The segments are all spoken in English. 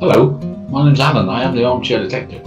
Hello, my name's Alan. I am the armchair detective.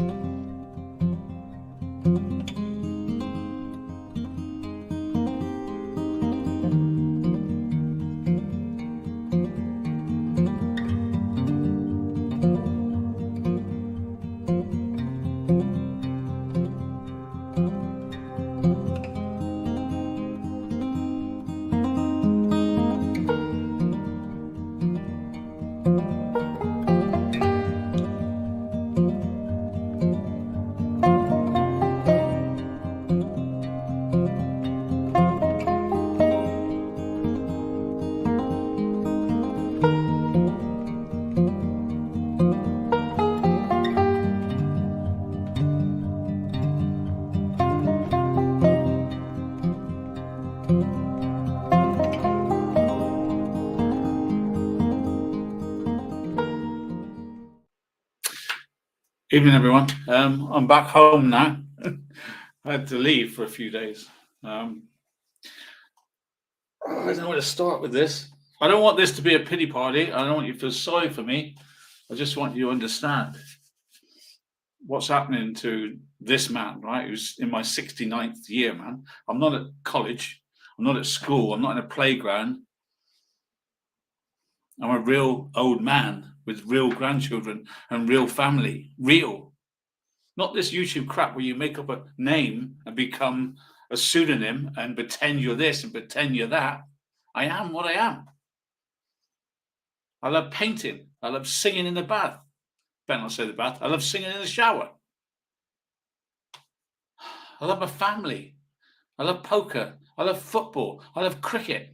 Evening, everyone. I'm back home now. I had to leave for a few days. I don't know where to start with this. I don't want this to be a pity party. I don't want you to feel sorry for me. I just want you to understand what's happening to this man, right? Who's in my 69th year, man. I'm not at college. I'm not at school. I'm not in a playground. I'm a real old man with real grandchildren and real family. Real. Not this YouTube crap where you make up a name and become a pseudonym and pretend you're this and pretend you're that. I am what I am. I love painting. I love singing in the bath. Better not say the bath. I love singing in the shower. I love my family. I love poker. I love football. I love cricket.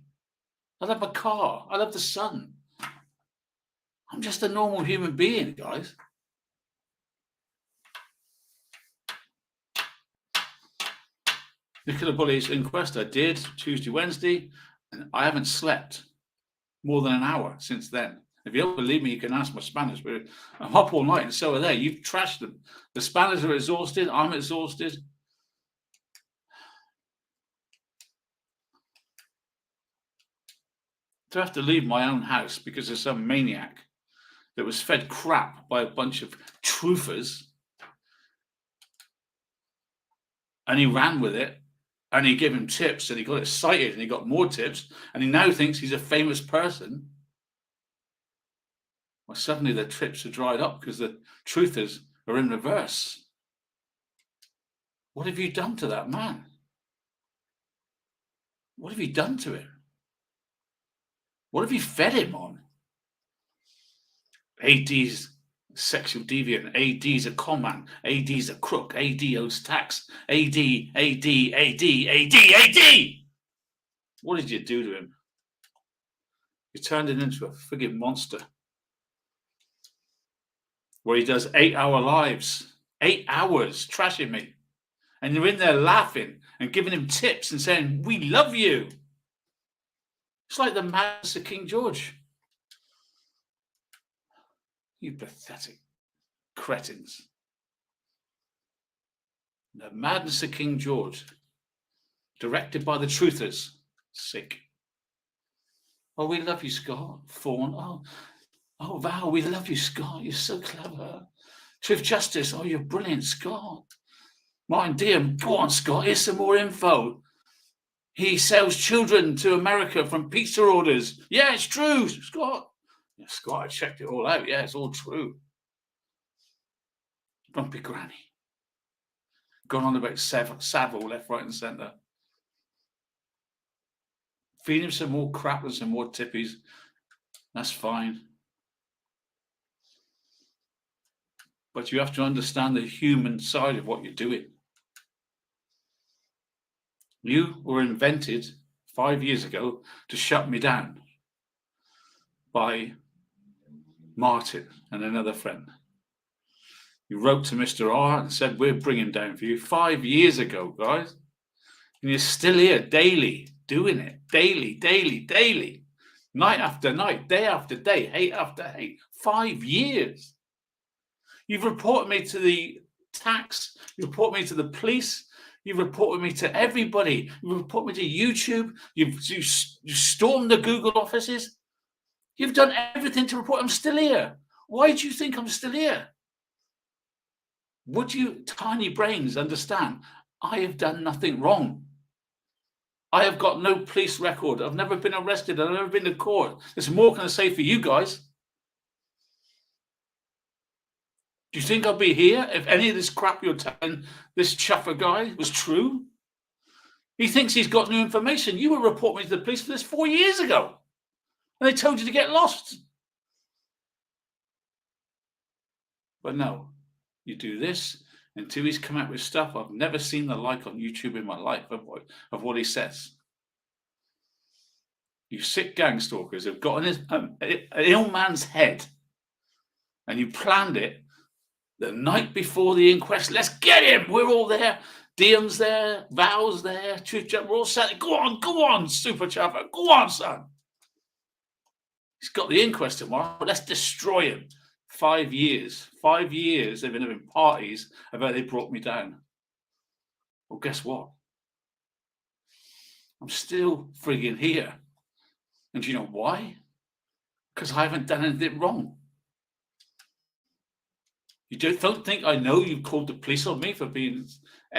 I love my car. I love the sun. I'm just a normal human being, guys. Look at the bullies inquest I did Tuesday, Wednesday, and I haven't slept more than an hour since then. If you don't believe me, you can ask my Spanish, but I'm up all night and so are they. You've trashed them. The Spanish are exhausted. I'm exhausted. To have to leave my own house because of some maniac that was fed crap by a bunch of truthers, and he ran with it. And he gave him tips and he got excited and he got more tips and he now thinks he's a famous person. Well, suddenly the tips are dried up because the truthers are in reverse. What have you done to that man? What have you done to him? What have you fed him on? AD's sexual deviant, AD's a con man, AD's a crook, AD owes tax, AD. What did you do to him? You turned him into a frigging monster. Where he does 8-hour lives, 8 hours trashing me. And you're in there laughing and giving him tips and saying, we love you. It's like the madness of King George. You pathetic cretins. The Madness of King George, directed by the truthers. Sick. Oh, we love you, Scott. Fawn. Oh, Val, we love you, Scott. You're so clever. Truth Justice. Oh, you're brilliant, Scott. Martin Dean. Go on, Scott. Here's some more info. He sells children to America from pizza orders. Yeah, it's true, Scott. Yeah, Scott, I checked it all out. Yeah, it's all true. Grumpy Granny. Gone on about Savile, left, right, and centre. Feed him some more crap and some more tippies. That's fine. But you have to understand the human side of what you're doing. You were invented 5 years ago to shut me down by Martin and another friend. You wrote to Mr. R and said, we'll bring him down for you 5 years ago, guys. And you're still here daily, doing it. Daily. Night after night, day after day, hate after hate. 5 years. You've reported me to the tax. You reported me to the police. You've reported me to everybody. You've reported me to YouTube. You've stormed the Google offices. You've done everything to report. I'm still here. Why do you think I'm still here? Would you tiny brains understand? I have done nothing wrong. I have got no police record. I've never been arrested. I've never been to court. There's more can I say for you guys. Do you think I'll be here if any of this crap you're telling this chuffer guy was true? He thinks he's got new information. You were reporting me to the police for this 4 years ago. And they told you to get lost. But no, you do this until he's come out with stuff I've never seen the like on YouTube in my life of what he says. You sick gang stalkers have got an ill man's head, and you planned it the night before the inquest. Let's get him. We're all there. Diem's there. Val's there. We're all set. Go on, super chopper. Go on, son. He's got the inquest tomorrow. Let's destroy him. 5 years. 5 years they've been having parties about they brought me down. Well, guess what? I'm still frigging here. And do you know why? Because I haven't done anything wrong. You don't think I know you've called the police on me for being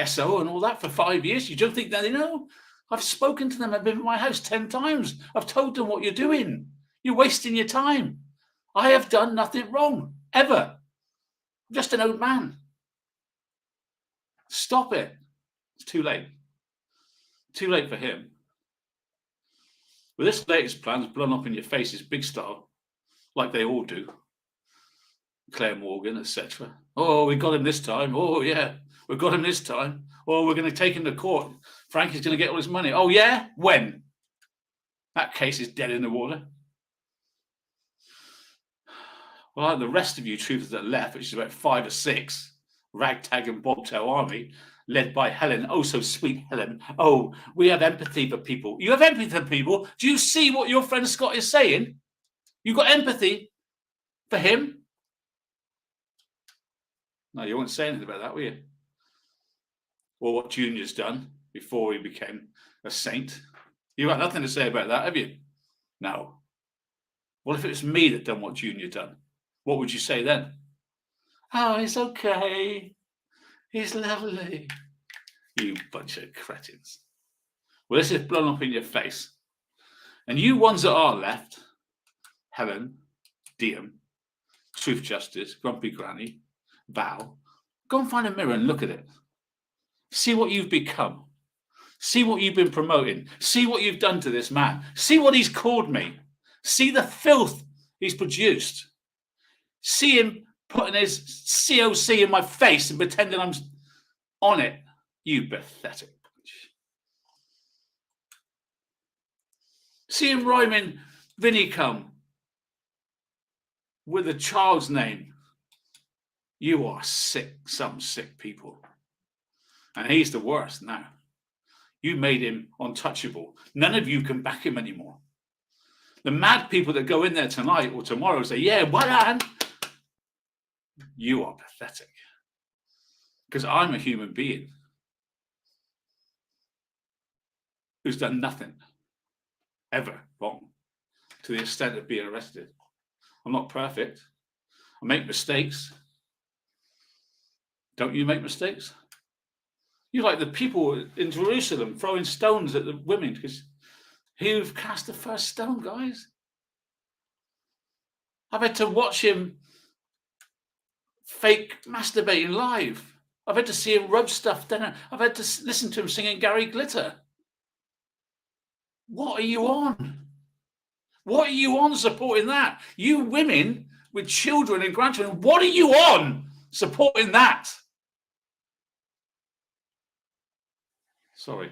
SO and all that for 5 years? You don't think that they know? I've spoken to them. I've been in my house 10 times. I've told them what you're doing. You're wasting your time. I have done nothing wrong, ever. I'm just an old man. Stop it. It's too late. Too late for him. With this latest plan's blown up in your faces, big style, like they all do. Claire Morgan, etc. Oh, we got him this time. Oh, yeah, we got him this time. Oh, we're going to take him to court. Frankie's going to get all his money. Oh, yeah? When? That case is dead in the water. Well, like the rest of you troopers that left, which is about 5 or 6, ragtag and bobtail army, led by Helen. Oh, so sweet Helen. Oh, we have empathy for people. You have empathy for people? Do you see what your friend Scott is saying? You got empathy for him? No, you won't say anything about that, will you? Or what Junior's done before he became a saint. You got nothing to say about that, have you? No. What if it was me that done what Junior done? What would you say then? Oh, it's okay. He's lovely. You bunch of cretins. Well, this is blown up in your face. And you ones that are left, Helen, Diem, Truth Justice, Grumpy Granny, Val, go and find a mirror and look at it. See what you've become. See what you've been promoting. See what you've done to this man. See what he's called me. See the filth he's produced. See him putting his COC in my face and pretending I'm on it. You pathetic bunch. See him rhyming Vinicum with a child's name. You are sick, some sick people. And he's the worst now. You made him untouchable. None of you can back him anymore. The mad people that go in there tonight or tomorrow say, yeah, well done. You are pathetic. Because I'm a human being who's done nothing ever wrong to the extent of being arrested. I'm not perfect. I make mistakes. Don't you make mistakes? You're like the people in Jerusalem throwing stones at the women because who've cast the first stone, guys? I've had to watch him fake masturbating live. I've had to see him rub stuff down. I've had to listen to him singing Gary Glitter. What are you on? What are you on supporting that? You women with children and grandchildren, what are you on supporting that? Sorry.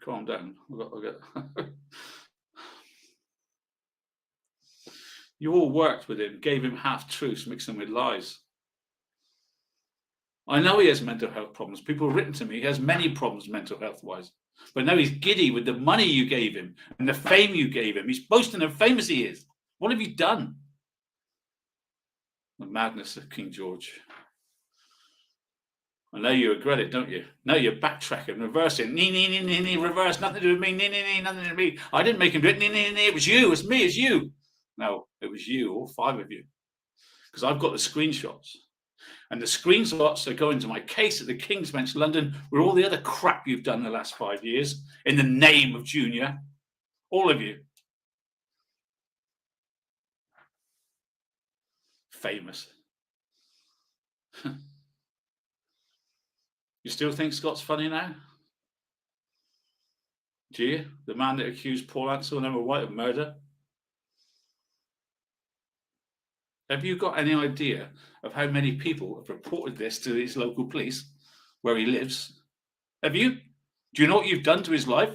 Calm down. I've got... You all worked with him, gave him half-truths, mixed them with lies. I know he has mental health problems. People have written to me, he has many problems mental health-wise. But now he's giddy with the money you gave him and the fame you gave him. He's boasting how famous he is. What have you done? The madness of King George. I know you regret it, don't you? Now you're backtracking, reversing. Reverse, nothing to do with me. Nothing to do with me. I didn't make him do it. It was you. It's me. It's you. No, it was you, all 5 of you, because I've got the screenshots. And the screenshots are going to my case at the King's Bench, London, with all the other crap you've done the last 5 years in the name of Junior. All of you. Famous. You still think Scott's funny now? Do you? The man that accused Paul Ansell and Emma White of murder? Have you got any idea of how many people have reported this to his local police where he lives? Have you? Do you know what you've done to his life?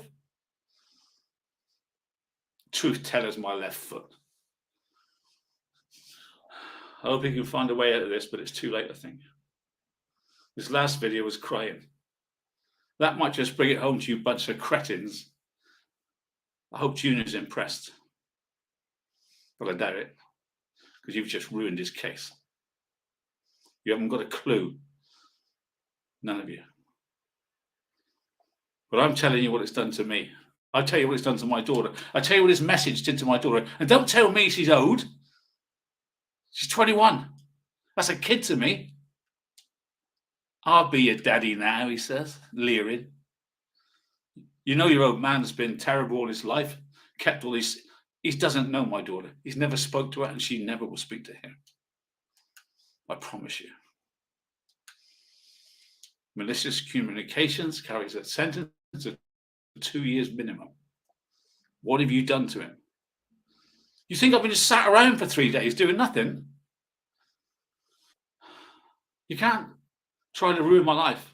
Truth teller's my left foot. I hope he can find a way out of this, but it's too late, I think. This last video was crying. That might just bring it home to you bunch of cretins. I hope Junior's impressed. But I doubt it, because you've just ruined his case. You haven't got a clue. None of you. But I'm telling you what it's done to me. I'll tell you what it's done to my daughter. I'll tell you what his message did to my daughter. And don't tell me she's old. She's 21. That's a kid to me. I'll be your daddy now, he says, leering. You know your old man's been terrible all his life, kept all these. He doesn't know my daughter. He's never spoke to her, and she never will speak to him. I promise you. Malicious communications carries a sentence of 2 years minimum. What have you done to him? You think I've been just sat around for 3 days doing nothing? You can't try to ruin my life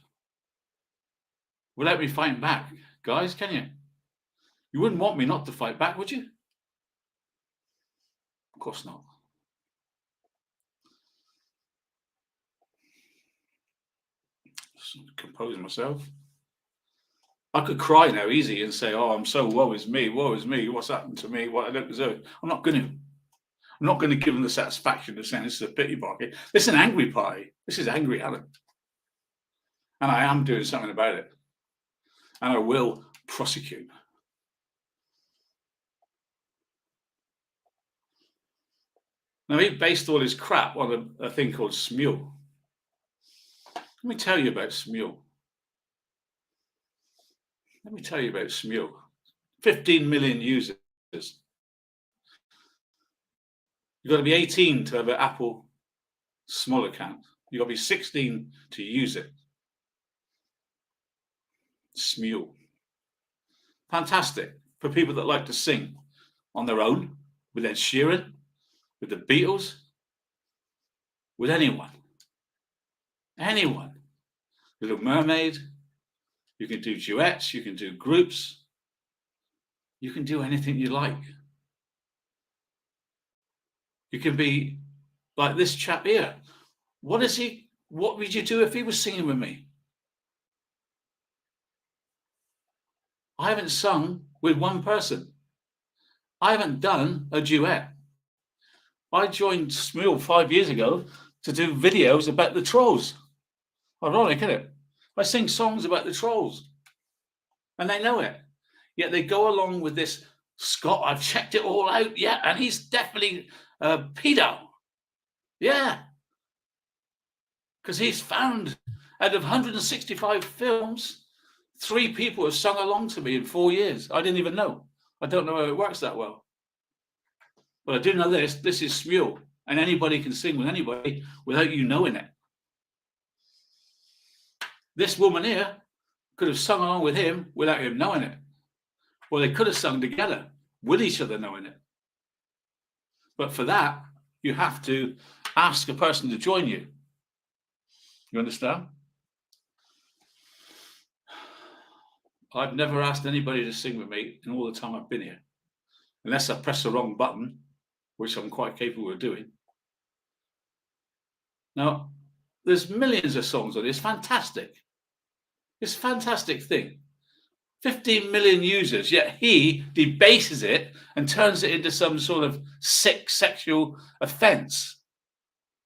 without me fighting back, guys, can you? You wouldn't want me not to fight back, would you? Of course not. Just compose myself. I could cry now easy and say, oh, I'm so woe is me, what's happened to me, what I don't deserve. I'm not going to. I'm not going to give them the satisfaction of saying this is a pity party. This is an angry party. This is angry Alan. And I am doing something about it. And I will prosecute. Now, he based all his crap on a thing called Smule. Let me tell you about Smule. 15 million users. You've got to be 18 to have an Apple small account. You've got to be 16 to use it. Smule. Fantastic for people that like to sing on their own, with Ed Sheeran, with the Beatles, with anyone. Anyone. Little Mermaid. You can do duets, you can do groups. You can do anything you like. You can be like this chap here. What would you do if he was singing with me? I haven't sung with one person. I haven't done a duet. I joined Smule 5 years ago to do videos about the trolls. Ironic, isn't it? I sing songs about the trolls. And they know it. Yet they go along with this, Scott, I've checked it all out. Yeah, and he's definitely a pedo. Yeah. Because he's found, out of 165 films, 3 people have sung along to me in 4 years. I didn't even know. I don't know how it works that well. But I do know this. This is Smule. And anybody can sing with anybody without you knowing it. This woman here could have sung along with him without him knowing it. Well, they could have sung together with each other knowing it. But for that, you have to ask a person to join you. You understand? I've never asked anybody to sing with me in all the time I've been here. Unless I press the wrong button, which I'm quite capable of doing. Now, there's millions of songs on it. It's fantastic. It's a fantastic thing. 15 million users, yet he debases it and turns it into some sort of sick sexual offense.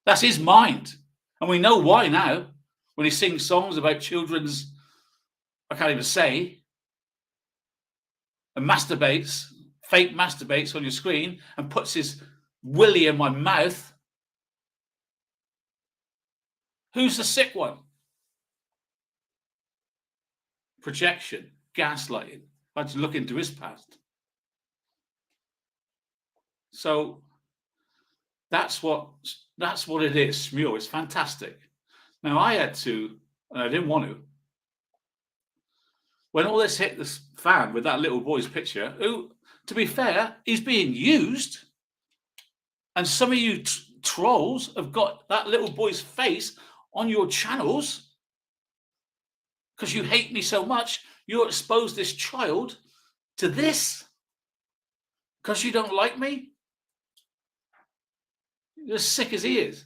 That's his mind. And we know why now, when he sings songs about children's, I can't even say, and masturbates fake masturbates on your screen and puts his willy in my mouth. Who's the sick one? Projection, gaslighting. I had to look into his past. So that's what it is. Smule. It's fantastic. Now I had to, and I didn't want to. When all this hit the fan with that little boy's picture, who, to be fair, he's being used, and some of you trolls have got that little boy's face on your channels because you hate me so much. You expose this child to this because you don't like me. You're as sick as he is.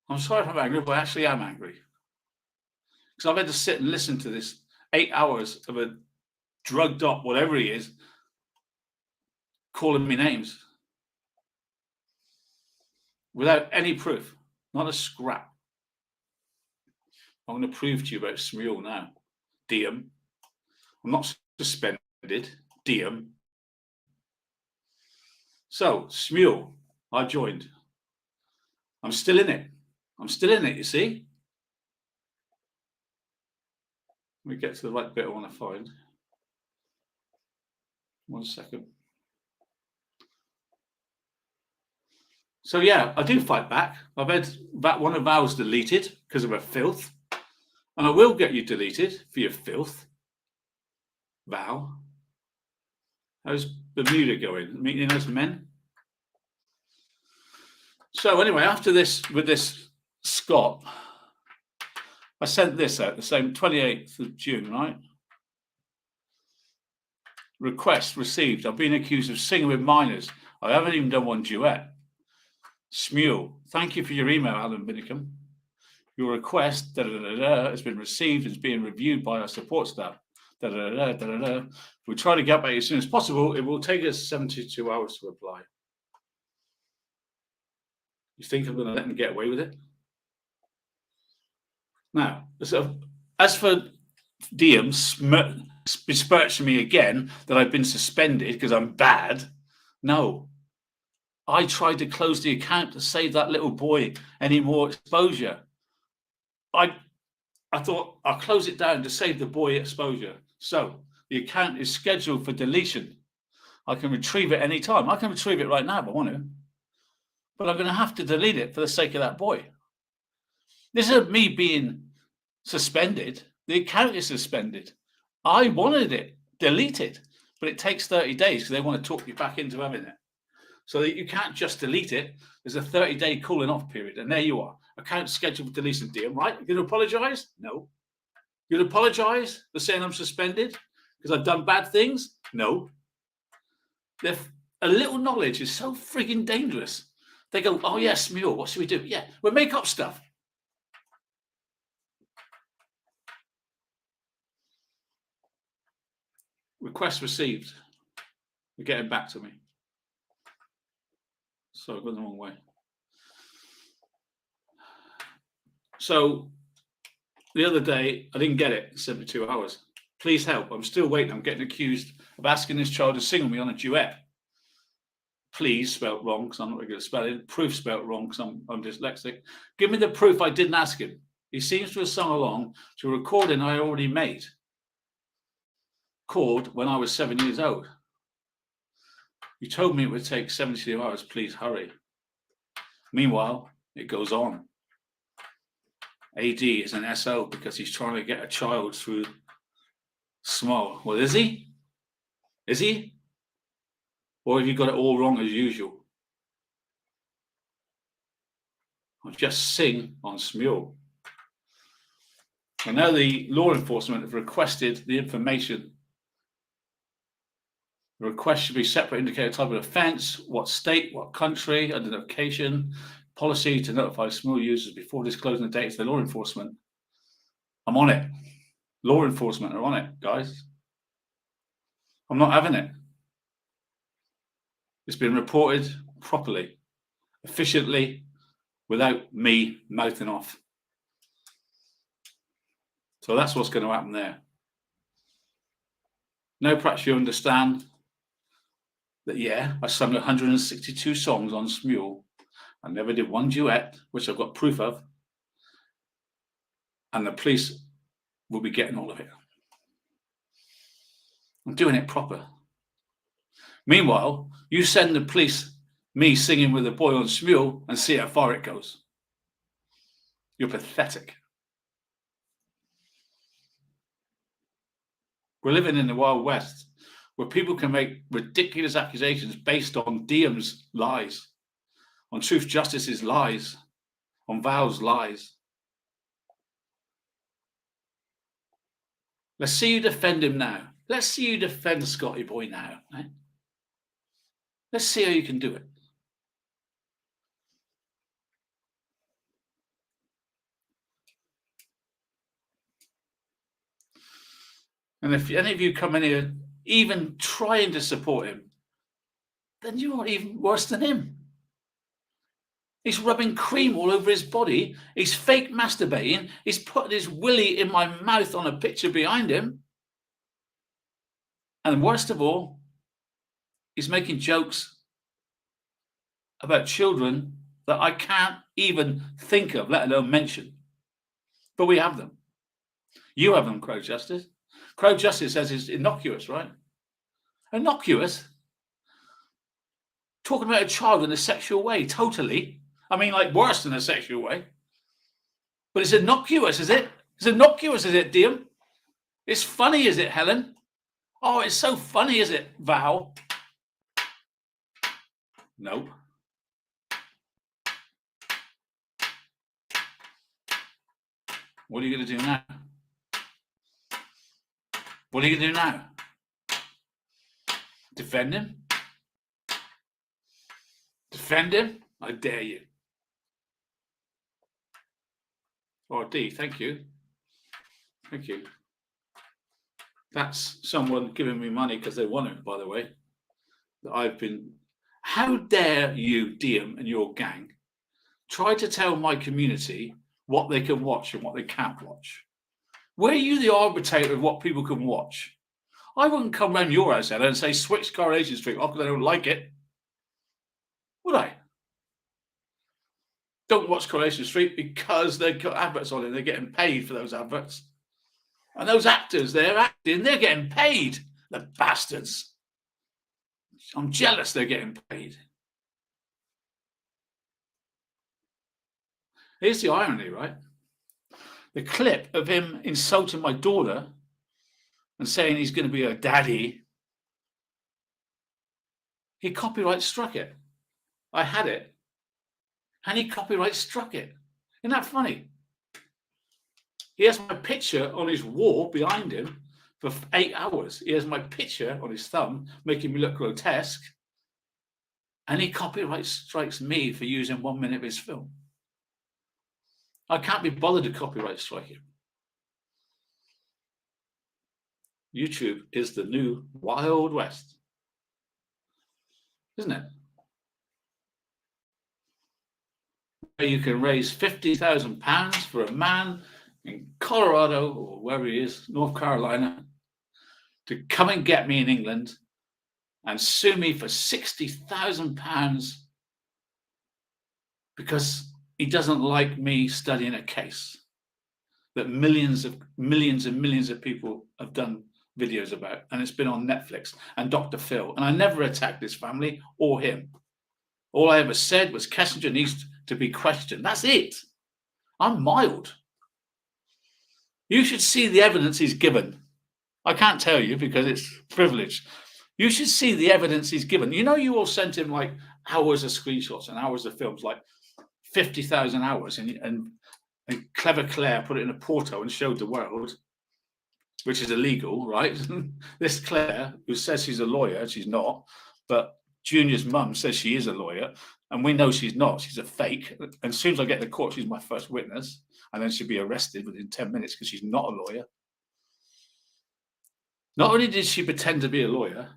I'm sorry if I'm angry, but I actually am angry. Because I've had to sit and listen to this 8 hours of a drugged up, whatever he is, calling me names. Without any proof. Not a scrap. I'm going to prove to you about Smule now. DM. I'm not suspended. DM. So, Smule, I joined. I'm still in it. You see? Let me get to the right bit I want to find. 1 second. So yeah, I do fight back. I've had that one of ours deleted because of her filth. And I will get you deleted for your filth. Val. How's Bermuda going? Meeting those men? So anyway, after this, with this Scott, I sent this out the same 28th of June, right? Request received. I've been accused of singing with minors. I haven't even done one duet. Smule, thank you for your email, Alan Binnicum. Your request has been received and is being reviewed by our support staff. We try to get back as soon as possible. It will take us 72 hours to reply. You think I'm going to let them get away with it? Now, as for DM besmirching me again that I've been suspended because I'm bad, no. I tried to close the account to save that little boy any more exposure. I thought I'll close it down to save the boy exposure. So the account is scheduled for deletion. I can retrieve it anytime. I can retrieve it right now if I want to. But I'm going to have to delete it for the sake of that boy. This isn't me being suspended. The account is suspended. I wanted it deleted, but it takes 30 days because they want to talk you back into having it. So that you can't just delete it. There's a 30-day cooling off period. And there you are. Account scheduled for deletion, DM, right? You're going to apologize? No. You're going to apologize for saying I'm suspended because I've done bad things? No. A little knowledge is so frigging dangerous. They go, oh, yes, Smule, what should we do? Yeah, we'll make up stuff. Request received. They're getting back to me. So I've gone the wrong way. So the other day, I didn't get it in 72 hours. Please help. I'm still waiting. I'm getting accused of asking this child to sing with me on a duet. Please, spelt wrong because I'm not very good at spelling. Proof spelt wrong because I'm dyslexic. Give me the proof I didn't ask him. He seems to have sung along to a recording I already made called When I Was 7 Years Old. You told me it would take 72 hours. Please hurry. Meanwhile, it goes on. AD is an SO because he's trying to get a child through small. Well, is he? Is he? Or have you got it all wrong as usual? I'll just sing on Smule. I know the law enforcement have requested the information. The request should be separate, indicate a type of offence, what state, what country, identification, policy to notify Smule users before disclosing the data to the law enforcement. I'm on it. Law enforcement are on it, guys. I'm not having it. It's been reported properly, efficiently, without me mouthing off. So that's what's going to happen there. Now perhaps you understand that, yeah, I sung 162 songs on Smule. I never did one duet, which I've got proof of, and the police will be getting all of it. I'm doing it proper. Meanwhile, you send the police me singing with a boy on Smule and see how far it goes. You're pathetic. We're living in the Wild West, where people can make ridiculous accusations based on Diem's lies, on Truth Justice's lies, on Val's lies. Let's see you defend him now. Let's see you defend Scotty Boy now. Right? Let's see how you can do it. And if any of you come in here even trying to support him, then you're even worse than him. He's rubbing cream all over his body. He's fake masturbating. He's putting his willy in my mouth on a picture behind him. And worst of all, he's making jokes about children that I can't even think of, let alone mention. But we have them. You have them, Crow Justice. Crow Justice says it's innocuous, right? Innocuous? Talking about a child in a sexual way, totally. I mean, like worse than a sexual way. But it's innocuous, is it? It's innocuous, is it, Diem? It's funny, is it, Helen? Oh, it's so funny, is it, Val? Nope. What are you going to do now? What are you going to do now? Defend him? Defend him? I dare you. Oh, D, thank you. Thank you. That's someone giving me money because they want it, by the way. That I've been. How dare you, Diem, and your gang try to tell my community what they can watch and what they can't watch? Were you the arbitrator of what people can watch? I wouldn't come round your house, Ella, and say switch Coronation Street off because I don't like it. Would I? Don't watch Coronation Street because they've got adverts on it. They're getting paid for those adverts. And those actors, they're acting, they're getting paid. The bastards. I'm jealous they're getting paid. Here's the irony, right? The clip of him insulting my daughter and saying he's going to be her daddy, he copyright struck it. I had it, and he copyright struck it. Isn't that funny? He has my picture on his wall behind him for 8 hours. He has my picture on his thumb, making me look grotesque, and he copyright strikes me for using 1 minute of his film. I can't be bothered to copyright strike him. YouTube is the new Wild West, isn't it? Where you can raise £50,000 for a man in Colorado or wherever he is, North Carolina, to come and get me in England and sue me for £60,000 because he doesn't like me studying a case that millions and millions of people have done videos about, and it's been on Netflix and Dr. Phil. And I never attacked this family or him. All I ever said was Kessinger needs to be questioned. That's it. I'm mild. You should see the evidence he's given. I can't tell you because it's privileged. You should see the evidence he's given. You know, you all sent him like hours of screenshots and hours of films, like 50,000 hours, and Clever Claire put it in a porto and showed the world, which is illegal, right? This Claire, who says she's a lawyer, she's not, but Junior's mum says she is a lawyer, and we know she's not. She's a fake. And as soon as I get to court, she's my first witness, and then she'll be arrested within 10 minutes because she's not a lawyer. Not only did she pretend to be a lawyer,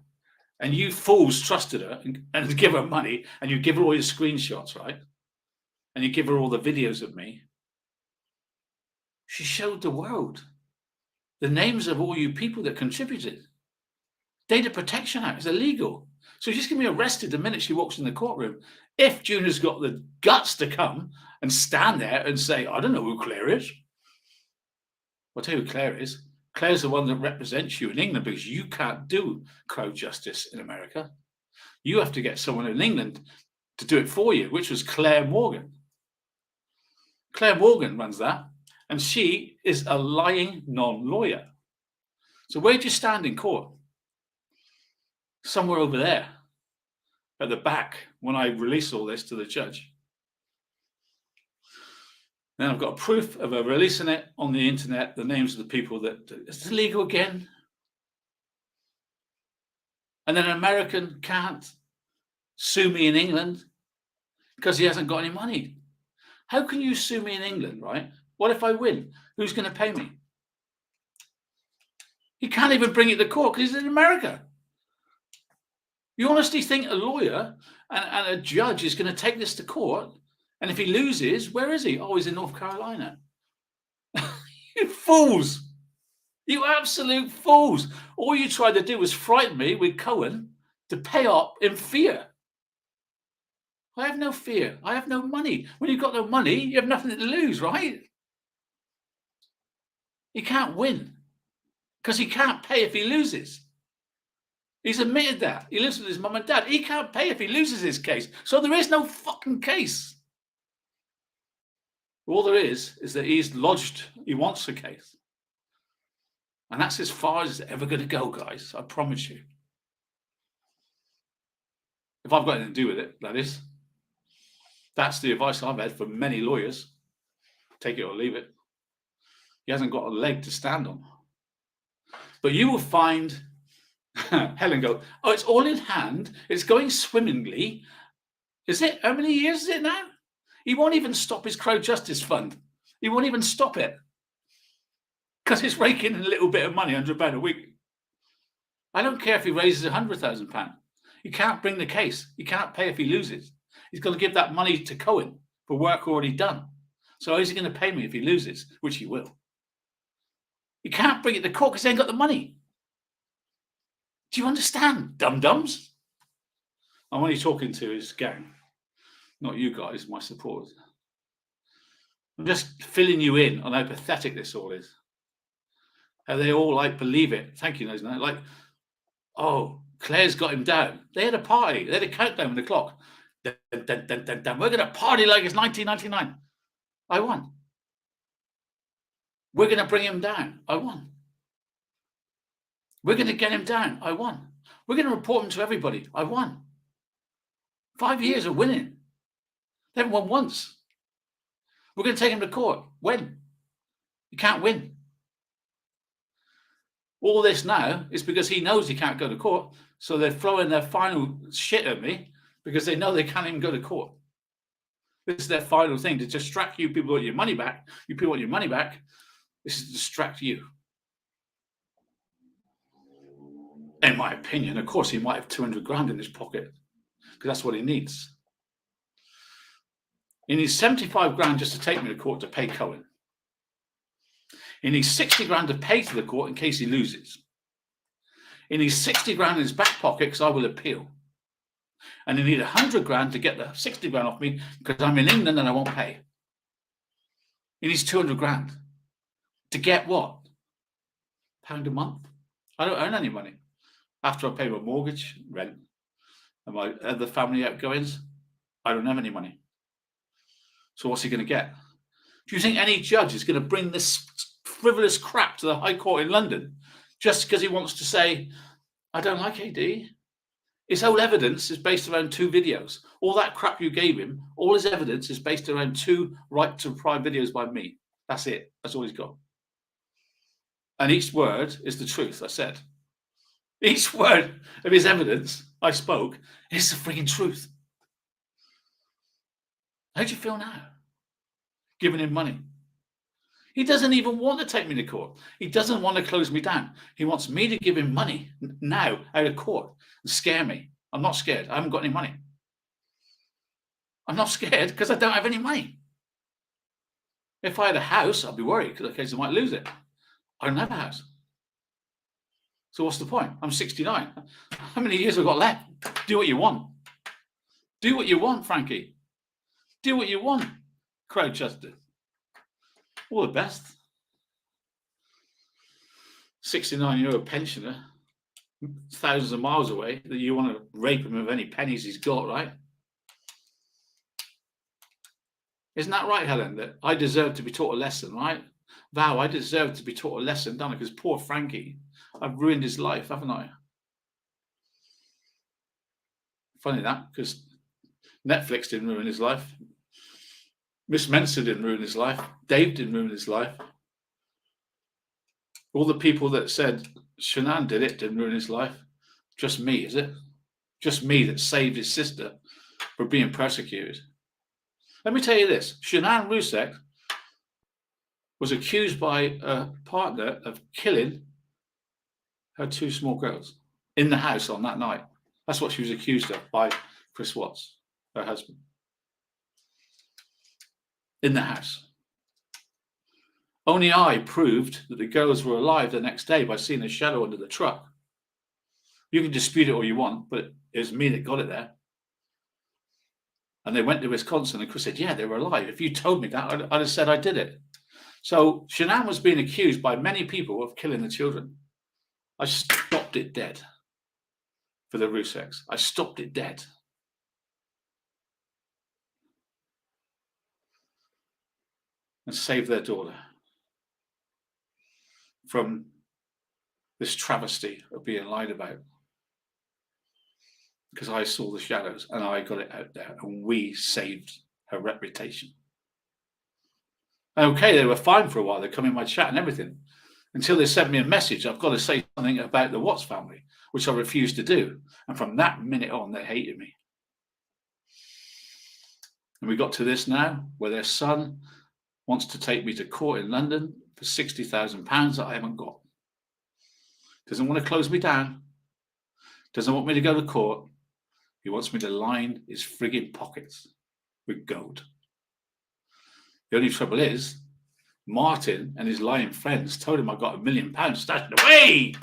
and you fools trusted her and give her money, and you give her all your screenshots, right? And you give her all the videos of me. She showed the world the names of all you people that contributed. Data Protection Act is illegal. So she's going to be arrested the minute she walks in the courtroom. If Junior's got the guts to come and stand there and say, I don't know who Claire is. I'll tell you who Claire is. Claire's the one that represents you in England, because you can't do crowd justice in America. You have to get someone in England to do it for you, which was Claire Morgan. Claire Morgan runs that, and she is a lying non-lawyer. So where do you stand in court? Somewhere over there at the back when I release all this to the judge. Then I've got proof of her releasing it on the internet, the names of the people that it's illegal again. And then an American can't sue me in England because he hasn't got any money. How can you sue me in England, right? What if I win? Who's going to pay me? He can't even bring it to court because he's in America. You honestly think a lawyer and a judge is going to take this to court? And if he loses, where is he? Oh, he's in North Carolina. You fools. You absolute fools. All you tried to do was frighten me with Cohen to pay up in fear. I have no fear. I have no money. When you've got no money, you have nothing to lose, right? He can't win because he can't pay if he loses. He's admitted that. He lives with his mum and dad. He can't pay if he loses his case. So there is no fucking case. All there is that he's lodged, he wants a case. And that's as far as it's ever going to go, guys. I promise you. If I've got anything to do with it, that is. That's the advice I've had from many lawyers. Take it or leave it. He hasn't got a leg to stand on. But you will find Helen go, oh, it's all in hand. It's going swimmingly. Is it? How many years is it now? He won't even stop his Crowd Justice Fund. He won't even stop it. Because it's raking in a little bit of money, £100 a week. I don't care if he raises £100,000. He can't bring the case. He can't pay if he loses. He's got to give that money to Cohen for work already done. So is he going to pay me if he loses? Which he will. He can't bring it to court because he ain't got the money. Do you understand, dum-dums? I'm only talking to his gang, not you guys, my supporters. I'm just filling you in on how pathetic this all is. How they all believe it. Thank you, Nose. Like, oh, Claire's got him down. They had a party. They had a countdown with the clock. Dun, dun, dun, dun, dun. We're going to party like it's 1999. I won. We're going to bring him down. I won. We're going to get him down. I won. We're going to report him to everybody. I won. 5 years of winning. They haven't won once. We're going to take him to court. When? You can't win. All this now is because he knows he can't go to court. So they're throwing their final shit at me because they know they can't even go to court. This is their final thing to distract you. People want your money back. You people want your money back. This is to distract you. In my opinion, of course, he might have 200 grand in his pocket because that's what he needs. He needs 75 grand just to take me to court to pay Cohen. He needs 60 grand to pay to the court in case he loses. He needs 60 grand in his back pocket because I will appeal. And he needs 100 grand to get the 60 grand off me because I'm in England and I won't pay. He needs 200 grand. To get what? £1 a month? I don't earn any money. After I pay my mortgage, rent, and my other family outgoings, I don't have any money. So what's he going to get? Do you think any judge is going to bring this frivolous crap to the High Court in London just because he wants to say, I don't like AD? His whole evidence is based around 2 videos. All that crap you gave him, all his evidence is based around 2 right to reply videos by me. That's it. That's all he's got. And each word is the truth, I said. Each word of his evidence I spoke is the freaking truth. How do you feel now? Giving him money. He doesn't even want to take me to court. He doesn't want to close me down. He wants me to give him money now out of court and scare me. I'm not scared. I haven't got any money. I'm not scared because I don't have any money. If I had a house, I'd be worried because I might lose it. I don't have a house. So what's the point? I'm 69. How many years have I got left? Do what you want. Do what you want, Frankie. Do what you want, Crowchester. All the best. 69-year-old pensioner, thousands of miles away, that you want to rape him of any pennies he's got, right? Isn't that right, Helen? That I deserve to be taught a lesson, right? Val, I deserve to be taught a lesson, don't I? Because poor Frankie, I've ruined his life, haven't I? Funny that, because Netflix didn't ruin his life. Miss Mensa didn't ruin his life. Dave didn't ruin his life. All the people that said Shanann did it didn't ruin his life. Just me, is it? Just me that saved his sister from being persecuted. Let me tell you this. Shanann Rusek was accused by a partner of killing her 2 small girls in the house on that night. That's what she was accused of by Chris Watts, her husband. In the house. Only I proved that the girls were alive the next day by seeing a shadow under the truck. You can dispute it all you want, but it was me that got it there. And they went to Wisconsin, and Chris said, yeah, they were alive. If you told me that, I'd have said I did it. So Shanann was being accused by many people of killing the children. I stopped it dead for the Ruseks. I stopped it dead. And saved their daughter from this travesty of being lied about. Because I saw the shadows and I got it out there, and we saved her reputation. Okay, they were fine for a while. They come in my chat and everything. Until they sent me a message, I've got to say something about the Watts family, which I refused to do. And from that minute on, they hated me. And we got to this now, where their son wants to take me to court in London for £60,000 that I haven't got. Doesn't want to close me down. Doesn't want me to go to court. He wants me to line his frigging pockets with gold. The only trouble is, Martin and his lying friends told him I got £1 million stashed away.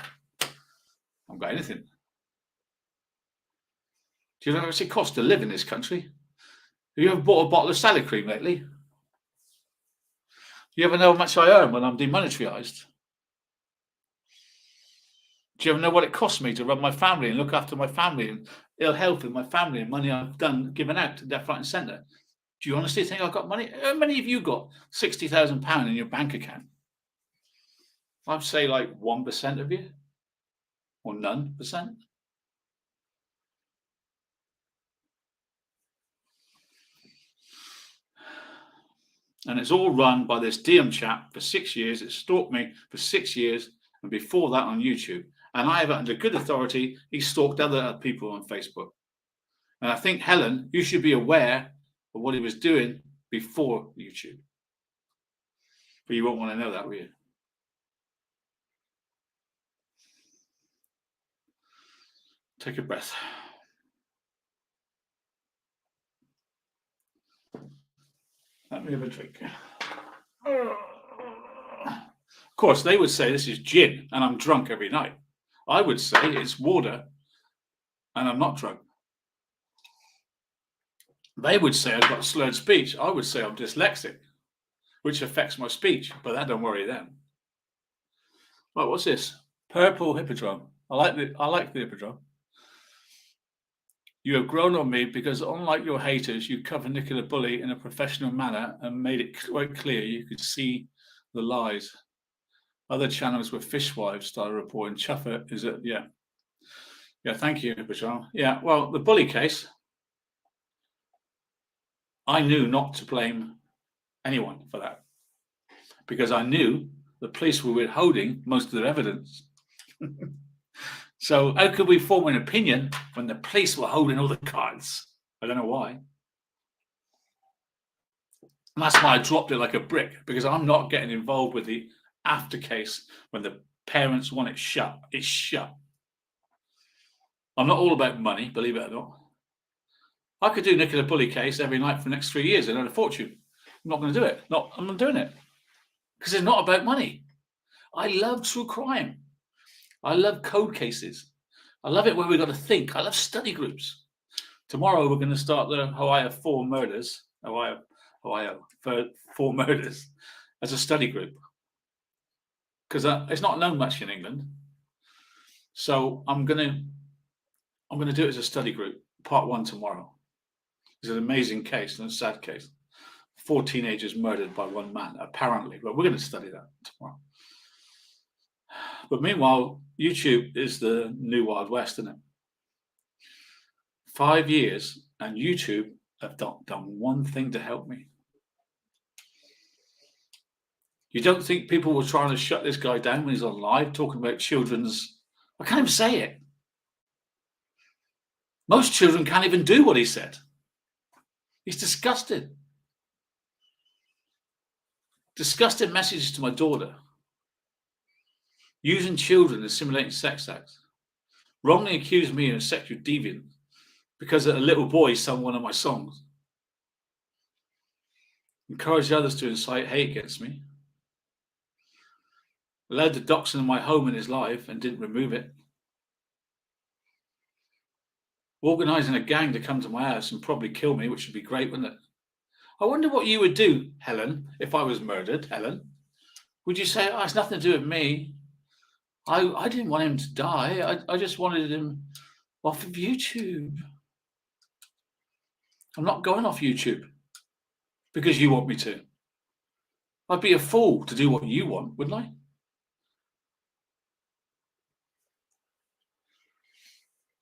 I haven't got anything. Do you know how much it costs to live in this country? Have you ever bought a bottle of salad cream lately? Do you ever know how much I earn when I'm demonetarised? Do you ever know what it costs me to run my family and look after my family and ill health with my family and money I've given out to left, right and centre? Do you honestly think I've got money? How many of you got £60,000 in your bank account? I'd say like 1% of you, or none percent. And it's all run by this DM chap for 6 years. It stalked me for 6 years, and before that on YouTube. And I have it under good authority. He stalked other people on Facebook. And I think, Helen, you should be aware of what he was doing before YouTube. But you won't want to know that, will you? Take a breath. Let me have a drink. Of course, they would say this is gin and I'm drunk every night. I would say it's water and I'm not drunk. They would say I've got slurred speech. I would say I'm dyslexic, which affects my speech, but that don't worry them. Right, what's this? Purple hippodrome. I like the hippodrome. You have grown on me because, unlike your haters, you covered Nicola Bulley in a professional manner and made it quite clear you could see the lies. Other channels were fishwives started reporting. Chuffer is it? Yeah. Yeah, thank you, Hippodrome. Yeah, well, the Bulley case, I knew not to blame anyone for that because I knew the police were withholding most of their evidence. So how could we form an opinion when the police were holding all the cards? I don't know why. And that's why I dropped it like a brick, because I'm not getting involved with the after case when the parents want it shut. It's shut. I'm not all about money, believe it or not. I could do Nicola Bulley case every night for the next 3 years and earn a fortune. I'm not going to do it. I'm not doing it because it's not about money. I love true crime. I love code cases. I love it when we've got to think. I love study groups. Tomorrow we're going to start the Ohio 4 murders, four murders as a study group. Because it's not known much in England. So I'm going to do it as a study group, part 1 tomorrow. It's an amazing case and a sad case. 4 teenagers murdered by one man, apparently. But we're going to study that tomorrow. But meanwhile, YouTube is the new Wild West, isn't it? 5 years, and YouTube have done one thing to help me. You don't think people were trying to shut this guy down when he's on live talking about children's... I can't even say it. Most children can't even do what he said. He's disgusted. Disgusting messages to my daughter. Using children as simulating sex acts. Wrongly accused me of a sexual deviant because a little boy sung one of my songs. Encouraged others to incite hate against me. Allowed the dachshund in my home in his life and didn't remove it. Organising a gang to come to my house and probably kill me, which would be great, wouldn't it? I wonder what you would do, Helen, if I was murdered, Helen. Would you say, oh, it's nothing to do with me? I didn't want him to die. I just wanted him off of YouTube. I'm not going off YouTube because you want me to. I'd be a fool to do what you want, wouldn't I?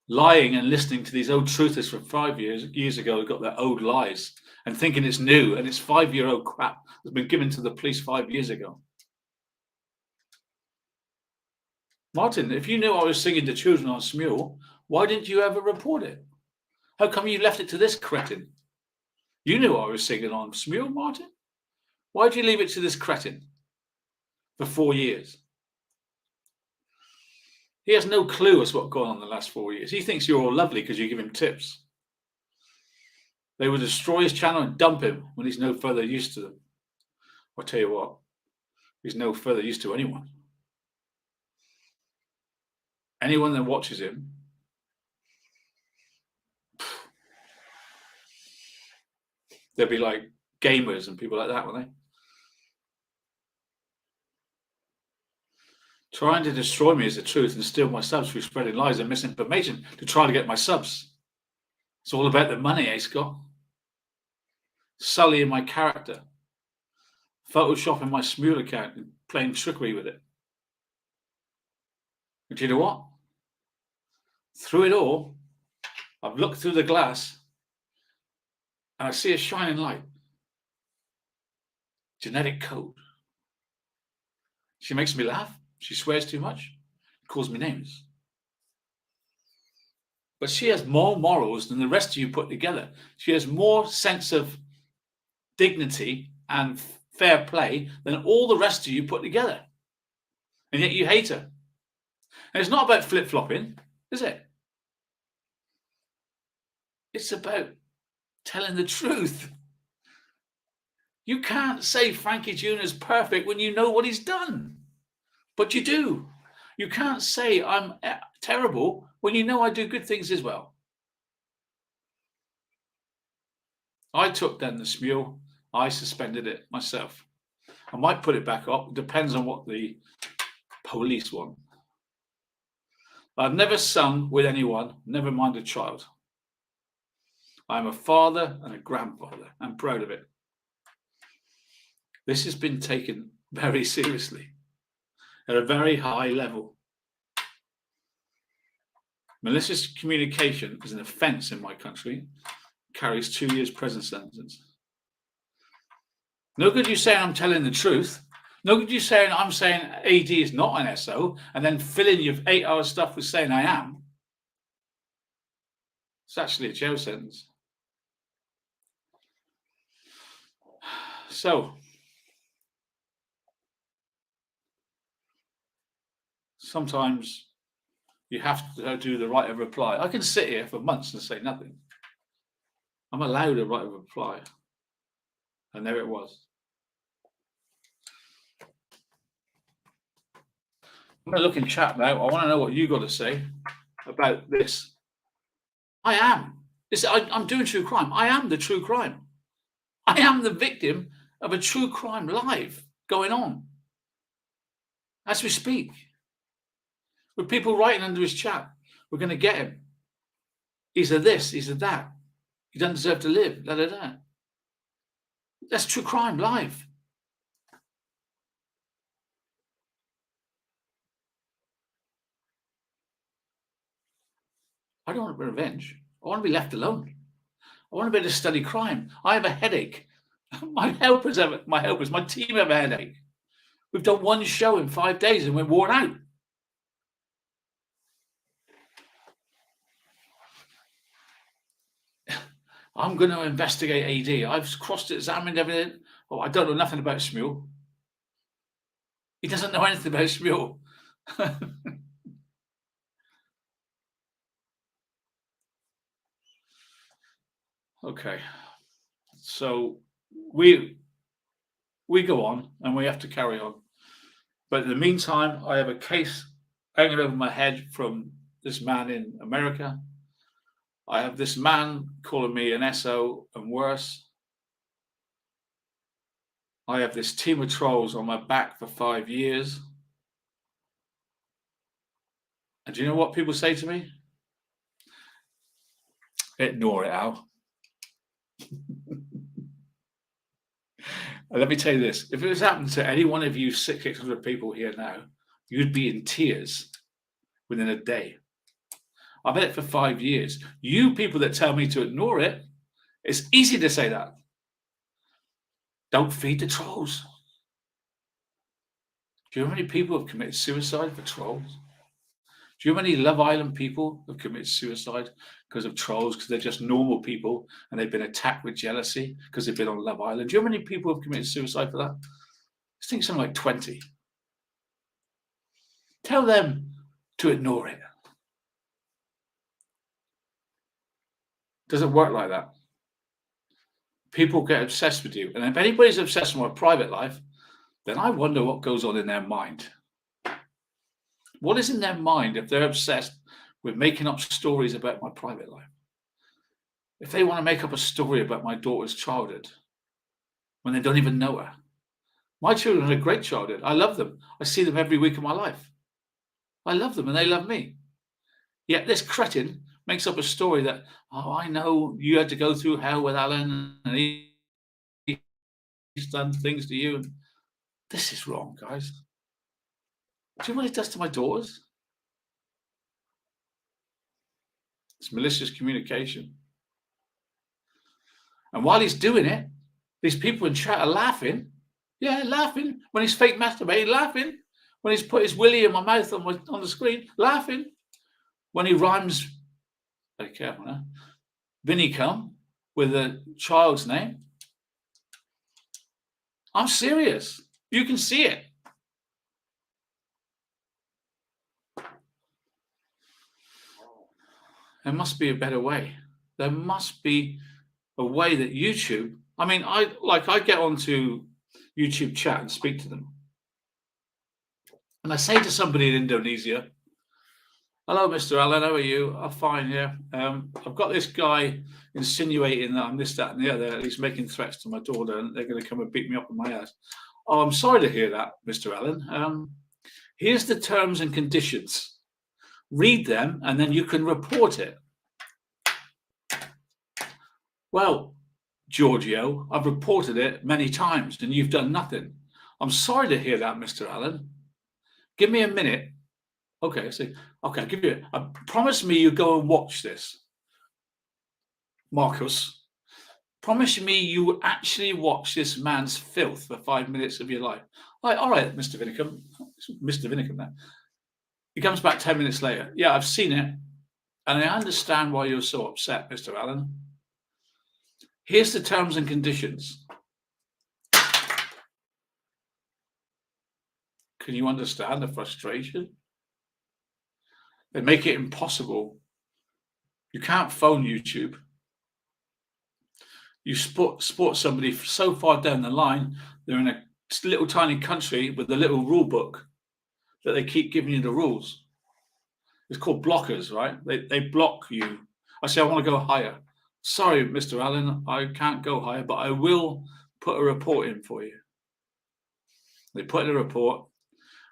Lying and listening to these old truthers from 5 years ago who got their old lies and thinking it's new and it's 5-year-old crap that's been given to the police 5 years ago. Martin, if you knew I was singing to children on Smule, why didn't you ever report it? How come you left it to this cretin? You knew I was singing on Smule, Martin. Why did you leave it to this cretin for 4 years? He has no clue as what's gone on in the last 4 years. He thinks you're all lovely because you give him tips. They will destroy his channel and dump him when he's no further use to them. I'll tell you what, he's no further use to anyone. Anyone that watches him, they'll be like gamers and people like that, won't they? Trying to destroy me is the truth and steal my subs through spreading lies and misinformation to try to get my subs. It's all about the money, eh, Scott? Sullying my character. Photoshopping my Smule account and playing trickery with it. But you know what? Through it all, I've looked through the glass and I see a shining light. Genetic code. She makes me laugh. She swears too much. Calls me names. But she has more morals than the rest of you put together. She has more sense of dignity and fair play than all the rest of you put together. And yet you hate her. And it's not about flip-flopping, is it? It's about telling the truth. You can't say Frankie Jr. is perfect when you know what he's done. But you do. You can't say I'm terrible when you know I do good things as well. I took down the Smule. I suspended it myself. I might put it back up. It depends on what the police want. I've never sung with anyone, never mind a child. I'm a father and a grandfather. I'm proud of it. This has been taken very seriously at a very high level. Malicious communication is an offence in my country. Carries 2 years prison sentence. No good you saying I'm telling the truth. No good you saying I'm saying AD is not an SO and then filling your 8-hour stuff with saying I am. It's actually a jail sentence. So, sometimes you have to do the right of reply. I can sit here for months and say nothing. I'm allowed a right of reply. And there it was. I'm going to look in chat now. I want to know what you got to say about this. I am. I'm doing true crime. I am the true crime. I am the victim of a true crime live going on as we speak. With people writing under his chat, we're going to get him. He's a this, he's a that. He doesn't deserve to live, da da da. That's true crime live. I don't want revenge. I want to be left alone. I want to be able to study crime. I have a headache. My helpers, my team have a headache. We've done one show in 5 days and we're worn out. I'm going to investigate AD. I've cross-examined everything. Oh, I don't know nothing about Shmuel. He doesn't know anything about Shmuel. Okay. So we go on and we have to carry on. But in the meantime, I have a case hanging over my head from this man in America. I have this man calling me an SO and worse. I have this team of trolls on my back for 5 years. And do you know what people say to me? Ignore it, Al. And let me tell you this. If it was happened to any one of you 600 people here now, you'd be in tears within a day. I've had it for 5 years. You people that tell me to ignore it, it's easy to say that. Don't feed the trolls. Do you know how many people have committed suicide for trolls? Do you know how many Love Island people have committed suicide because of trolls, because they're just normal people and they've been attacked with jealousy because they've been on Love Island? Do you know how many people have committed suicide for that? I think something like 20. Tell them to ignore it. Doesn't work like that. People get obsessed with you. And if anybody's obsessed with my private life, then I wonder what goes on in their mind. What is in their mind if they're obsessed with making up stories about my private life? If they want to make up a story about my daughter's childhood when they don't even know her. My children had a great childhood. I love them. I see them every week of my life. I love them and they love me. Yet this cretin makes up a story that, oh, I know you had to go through hell with Alan and he's done things to you. This is wrong, guys. Do you know what it does to my daughters? It's malicious communication. And while he's doing it, these people in chat are laughing. Yeah, laughing. When he's fake masturbating, laughing. When he's put his willy in my mouth on the screen, laughing. When he rhymes, very careful now, Vinicum with a child's name. I'm serious. You can see it. There must be a better way. There must be a way that YouTube, I mean, I get onto YouTube chat and speak to them. And I say to somebody in Indonesia, hello, Mr. Alan, how are you? I'm fine, yeah. I've got this guy insinuating that I'm this, that, and the other. He's making threats to my daughter and they're going to come and beat me up in my ass. Oh, I'm sorry to hear that, Mr. Allen. Here's the terms and conditions. Read them and then you can report it. Well, Giorgio, I've reported it many times and you've done nothing. I'm sorry to hear that, Mr. Allen. Give me a minute. Okay, okay, I'll give you. Promise me you go and watch this, Marcus. Promise me you will actually watch this man's filth for 5 minutes of your life. Like, all right, Mr. Vinicum. Mr. Vinicum now. He comes back 10 minutes later. Yeah, I've seen it. And I understand why you're so upset, Mr. Allen. Here's the terms and conditions. Can you understand the frustration? They make it impossible. You can't phone YouTube. You spot somebody so far down the line, they're in a little tiny country with a little rule book that they keep giving you the rules. It's called blockers, right? They block you. I say, I want to go higher. Sorry, Mr. Allen, I can't go higher, but I will put a report in for you. They put in a report,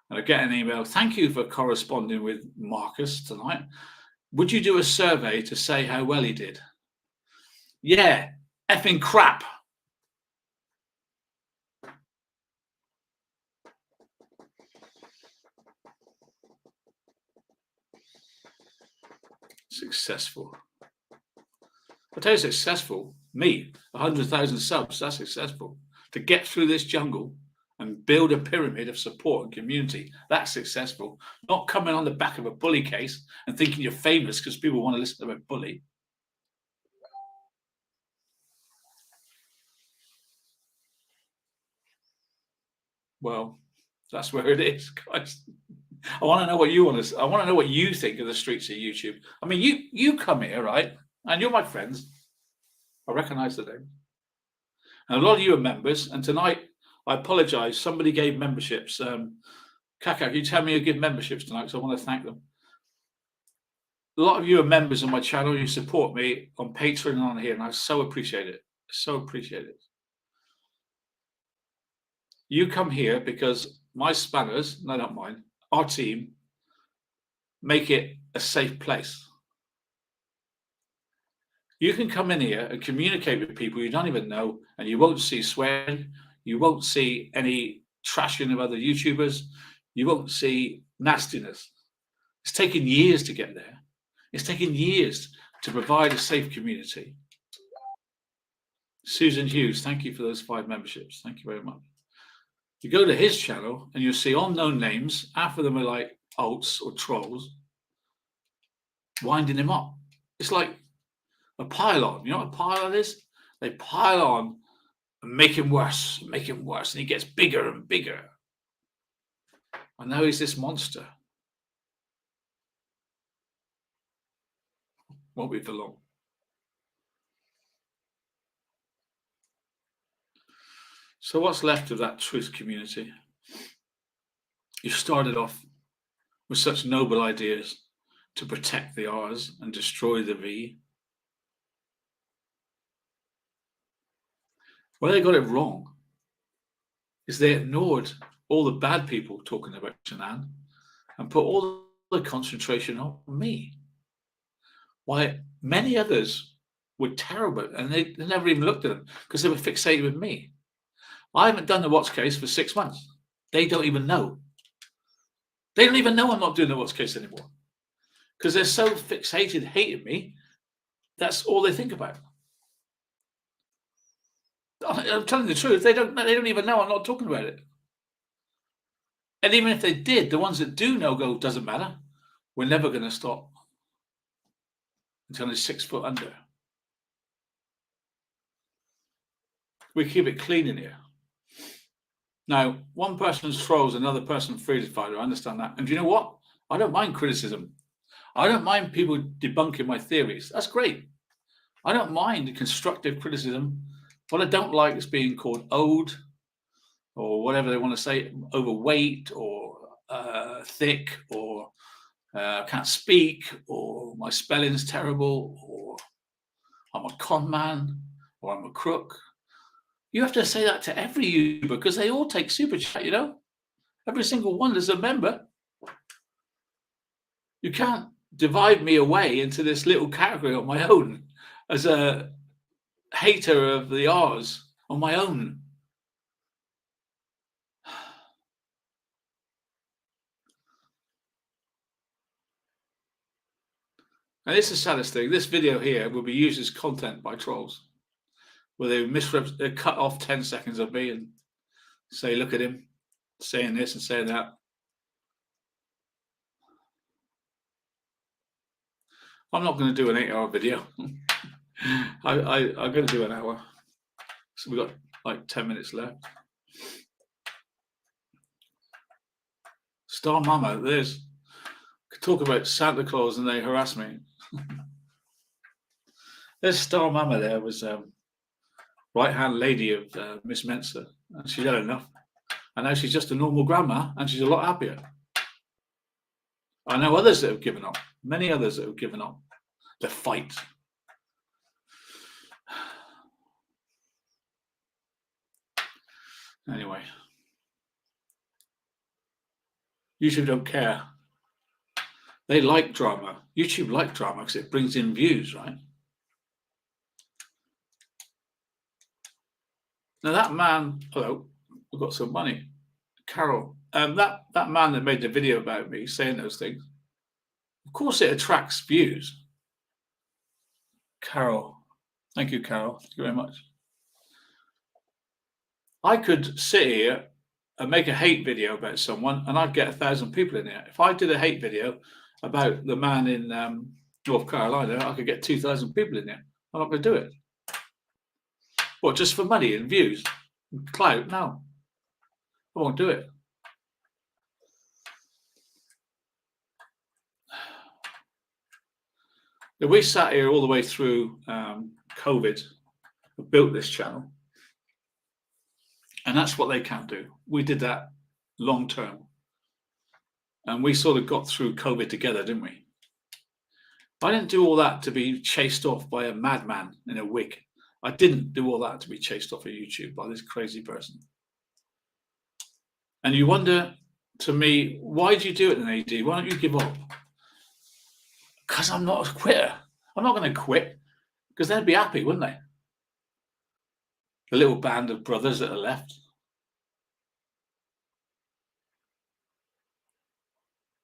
and I get an email. Thank you for corresponding with Marcus tonight. Would you do a survey to say how well he did? Yeah, effing crap. Successful. I tell you, successful. Me, 100,000 subs, that's successful. To get through this jungle and build a pyramid of support and community, that's successful. Not coming on the back of a bully case and thinking you're famous because people want to listen to a bully. Well, that's where it is, guys. I want to know what you want to. I want to know what you think of the streets of YouTube. I mean, you come here, right? And you're my friends. I recognise the name. And a lot of you are members. And tonight, I apologise. Somebody gave memberships. Kaka, can you tell me you give memberships tonight? Because I want to thank them. A lot of you are members of my channel. You support me on Patreon and on here, and I so appreciate it. So appreciate it. You come here because my spanners, and I don't mind, our team, make it a safe place. You can come in here and communicate with people you don't even know, and you won't see swearing, you won't see any trashing of other YouTubers, you won't see nastiness. It's taken years to get there. It's taken years to provide a safe community. Susan Hughes, thank you for those 5 memberships. Thank you very much. You go to his channel and you'll see unknown names. Half of them are like alts or trolls winding him up. It's like a pile-on. You know what a pile-on is? They pile on and make him worse, and he gets bigger and bigger. And now he's this monster. Won't be for long. So what's left of that truth community? You started off with such noble ideas to protect the R's and destroy the V. Where they got it wrong is they ignored all the bad people talking about Shanann and put all the concentration on me. Why many others were terrible and they never even looked at them because they were fixated with me. I haven't done the Watts case for 6 months. They don't even know. They don't even know I'm not doing the Watts case anymore because they're so fixated, hating me. That's all they think about. I'm telling the truth. They don't even know I'm not talking about it. And even if they did, the ones that do know go, doesn't matter. We're never going to stop until it's 6 foot under. We keep it clean in here. Now, one person's trolls, another person freedom fighter. I understand that. And do you know what? I don't mind criticism. I don't mind people debunking my theories. That's great. I don't mind constructive criticism. What I don't like is being called old or whatever they want to say, overweight or thick or can't speak or my spelling's terrible or I'm a con man or I'm a crook. You have to say that to every YouTuber because they all take super chat, you know? Every single one is a member. You can't divide me away into this little category on my own as a hater of the R's on my own. And this is the saddest thing. This video here will be used as content by trolls, where they cut off 10 seconds of me and say, look at him saying this and saying that. I'm not going to do an 8-hour video. I'm going to do an hour. So we've got like 10 minutes left. Star Mama, there's talk about Santa Claus and they harass me. There's Star Mama there was right-hand lady of Miss Mensa, and she's had enough. And now she's just a normal grandma, and she's a lot happier. I know others that have given up, many others that have given up the fight. Anyway, YouTube don't care. They like drama. YouTube like drama because it brings in views, right? Now that man, hello, I've got some money. Carol, that man that made the video about me saying those things, of course it attracts views. Carol, thank you, Carol. Thank you very much. I could sit here and make a hate video about someone and I'd get 1,000 people in there. If I did a hate video about the man in North Carolina, I could get 2,000 people in there. I'm not going to do it. What, just for money and views? Clout? No. I won't do it. Now, we sat here all the way through COVID, built this channel, and that's what they can't do. We did that long term, and we sort of got through COVID together, didn't we? I didn't do all that to be chased off by a madman in a wig. I didn't do all that to be chased off of YouTube by this crazy person. And you wonder, to me, why do you do it in AD? Why don't you give up? Because I'm not a quitter. I'm not going to quit, because they'd be happy, wouldn't they? The little band of brothers that are left.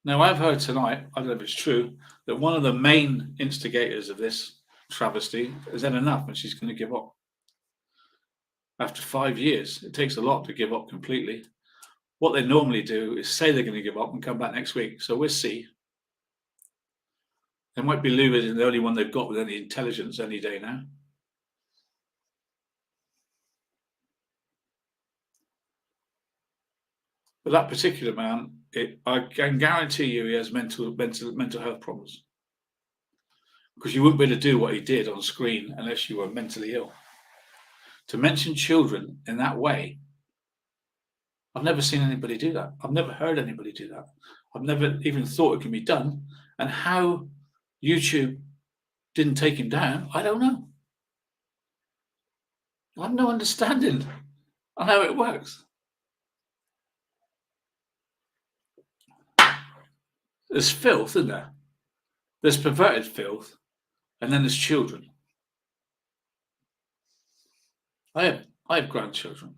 Now, I've heard tonight, I don't know if it's true, that one of the main instigators of this travesty has had enough and she's going to give up. After 5 years, it takes a lot to give up completely. What they normally do is say they're going to give up and come back next week. So we'll see. They might be losing the only one they've got with any intelligence any day now. But that particular man, I can guarantee you he has mental health problems. Because you wouldn't be able to do what he did on screen unless you were mentally ill. To mention children in that way, I've never seen anybody do that. I've never heard anybody do that. I've never even thought it can be done. And how YouTube didn't take him down, I don't know. I have no understanding on how it works. There's filth, isn't there? There's perverted filth, and then there's children. I have grandchildren.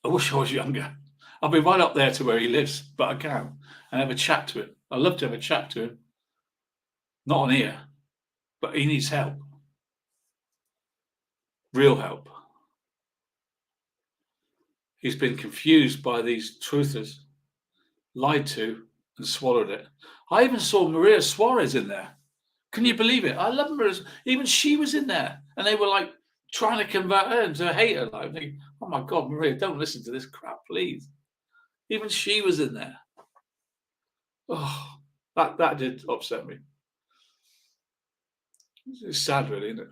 I wish I was younger. I'll be right up there to where he lives, but I can't. And have a chat to him. I'd love to have a chat to him. Not on here, but he needs help. Real help. He's been confused by these truthers, lied to, and swallowed it. I even saw Maria Suarez in there. Can you believe it? I love Maria. Even she was in there, and they were like trying to convert her into a hater. Like, thinking, oh my God, Maria, don't listen to this crap, please. Even she was in there. Oh, that did upset me. It's sad, really, isn't it?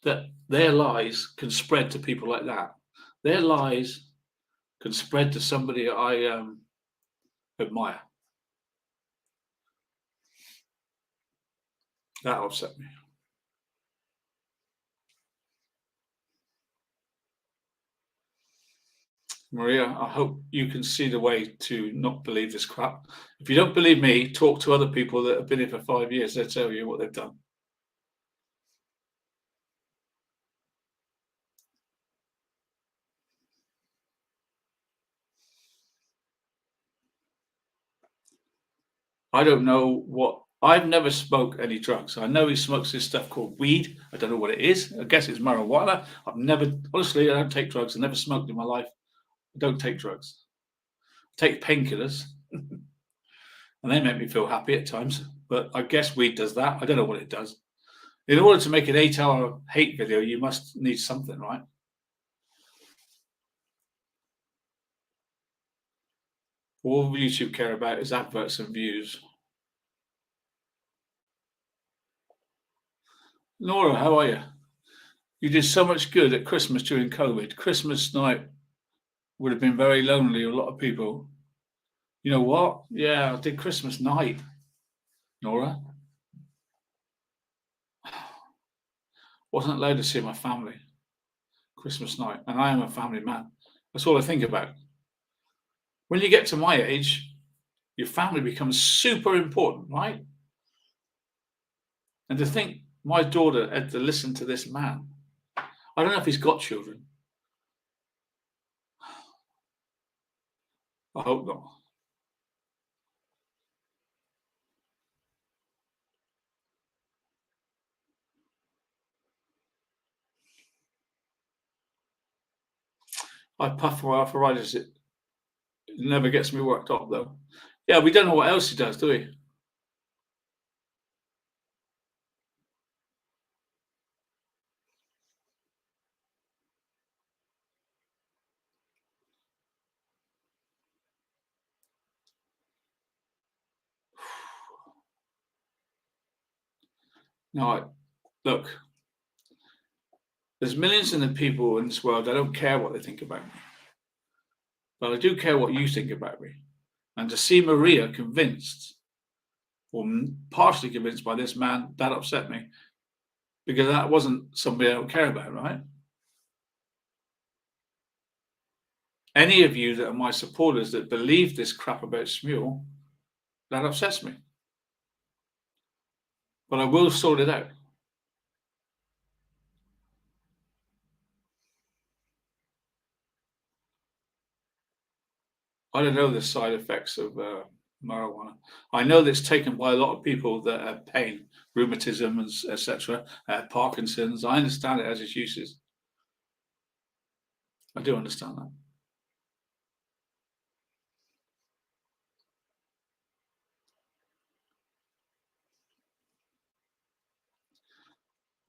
That their lies can spread to people like that. Their lies can spread to somebody I admire. That upset me. Maria, I hope you can see the way to not believe this crap. If you don't believe me, talk to other people that have been here for 5 years. They'll tell you what they've done. I don't know what. I've never smoked any drugs. I know he smokes this stuff called weed. I don't know what it is. I guess it's marijuana. Honestly, I don't take drugs. I never smoked in my life. I don't take drugs. I take painkillers, and they make me feel happy at times. But I guess weed does that. I don't know what it does. In order to make an 8-hour hate video, you must need something, right? All YouTube care about is adverts and views. Nora, how are you? You did so much good at Christmas during COVID. Christmas night would have been very lonely. A lot of people. You know what? Yeah, I did Christmas night, Nora. Wasn't allowed to see my family Christmas night, and I am a family man. That's all I think about. When you get to my age, your family becomes super important, right? And to think my daughter had to listen to this man. I don't know if he's got children. I hope not. I puff my arthritis. It never gets me worked up, though. Yeah, we don't know what else he does, do we? No, look, there's millions of people in this world. I don't care what they think about me, but I do care what you think about me. And to see Maria convinced, or partially convinced by this man, that upset me, because that wasn't somebody I don't care about, right? Any of you that are my supporters that believe this crap about Smule, that upsets me. But I will sort it out. I don't know the side effects of marijuana. I know that it's taken by a lot of people that have pain, rheumatism, etc., Parkinson's. I understand it has its uses. I do understand that.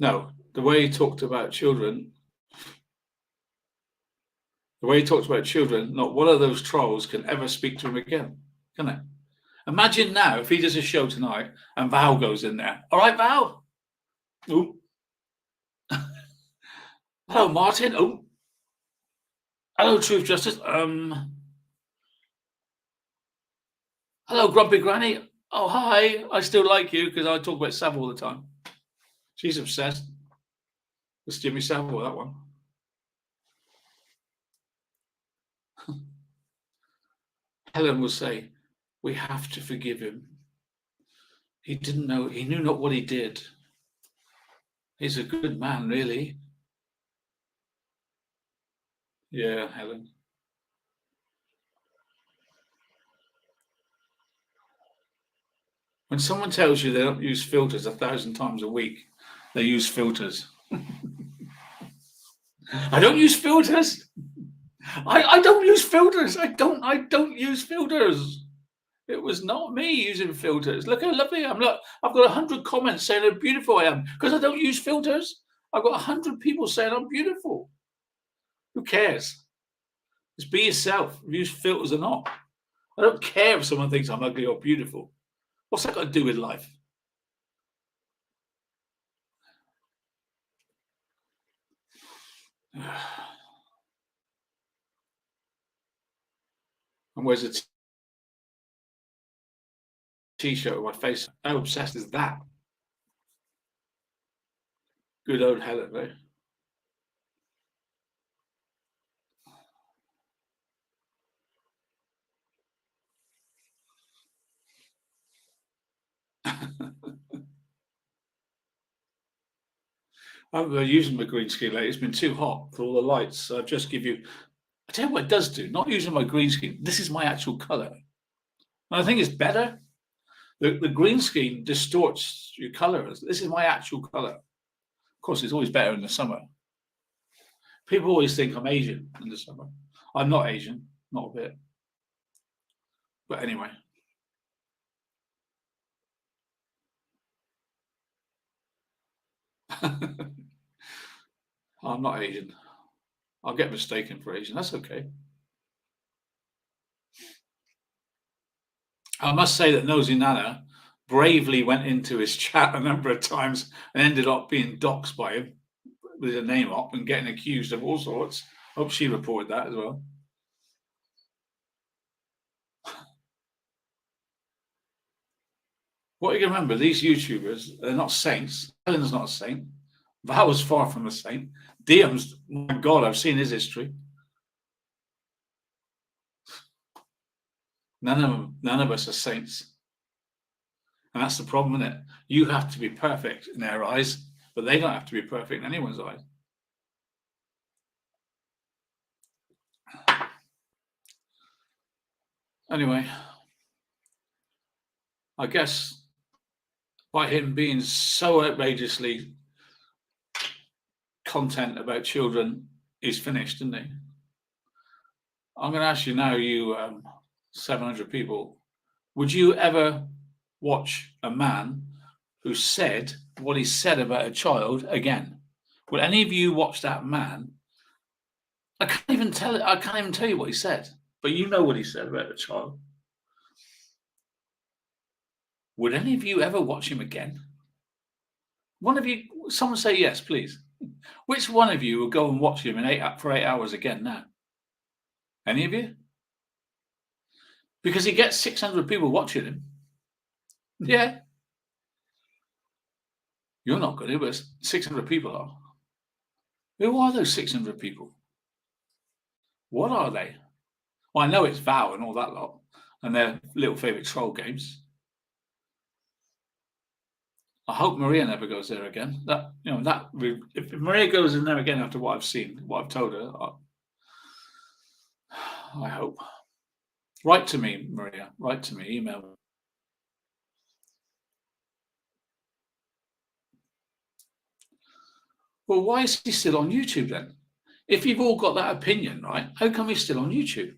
No, the way he talked about children, not one of those trolls can ever speak to him again, can it? Imagine now if he does a show tonight and Val goes in there. All right, Val. Oh. Hello, Martin. Oh. Hello, Truth Justice. Hello, Grumpy Granny. Oh, hi. I still like you because I talk about Sav all the time. She's obsessed. It's Jimmy Savile, that one. Helen will say, we have to forgive him. He didn't know, he knew not what he did. He's a good man, really. Yeah, Helen. When someone tells you they don't use filters 1,000 times a week, they use filters. I don't use filters. I don't use filters. I don't use filters. It was not me using filters. Look how lovely I am. Look, I've got 100 comments saying how beautiful I am because I don't use filters. I've got 100 people saying I'm beautiful. Who cares? Just be yourself. Use filters or not. I don't care if someone thinks I'm ugly or beautiful. What's that got to do with life? And where's a t-shirt with my face? How obsessed is that? Good old Helen, eh? I'm using my green screen lately. It's been too hot for all the lights. So I'll just give you. I tell you what it does do. Not using my green screen. This is my actual color. And I think it's better. The green screen distorts your color. This is my actual color. Of course, it's always better in the summer. People always think I'm Asian in the summer. I'm not Asian, not a bit. But anyway. I'm not Asian. I'll get mistaken for Asian. That's okay. I must say that Nosy Nana bravely went into his chat a number of times and ended up being doxxed by him with a name up and getting accused of all sorts. Hope she reported that as well. What you can remember, these YouTubers, they're not saints. Helen's not a saint. Val was far from a saint. Diem's, my God, I've seen his history. None of us are saints. And that's the problem, isn't it? You have to be perfect in their eyes, but they don't have to be perfect in anyone's eyes. Anyway, I guess by him being so outrageously content about children, he's finished, isn't he? I'm going to ask you now, you 700 people, would you ever watch a man who said what he said about a child again? Would any of you watch that man? I can't even tell you what he said, but you know what he said about a child. Would any of you ever watch him again? One of you, someone say yes, please. Which one of you will go and watch him for 8 hours again now? Any of you? Because he gets 600 people watching him. Yeah. You're not going to, but 600 people are. Who are those 600 people? What are they? Well, I know it's Val and all that lot, and their little favourite troll games. I hope Maria never goes there again. If Maria goes in there again after what I've seen, what I've told her, I hope. Write to me, Maria. Write to me. Email me. Well, why is he still on YouTube then? If you've all got that opinion, right, how come he's still on YouTube?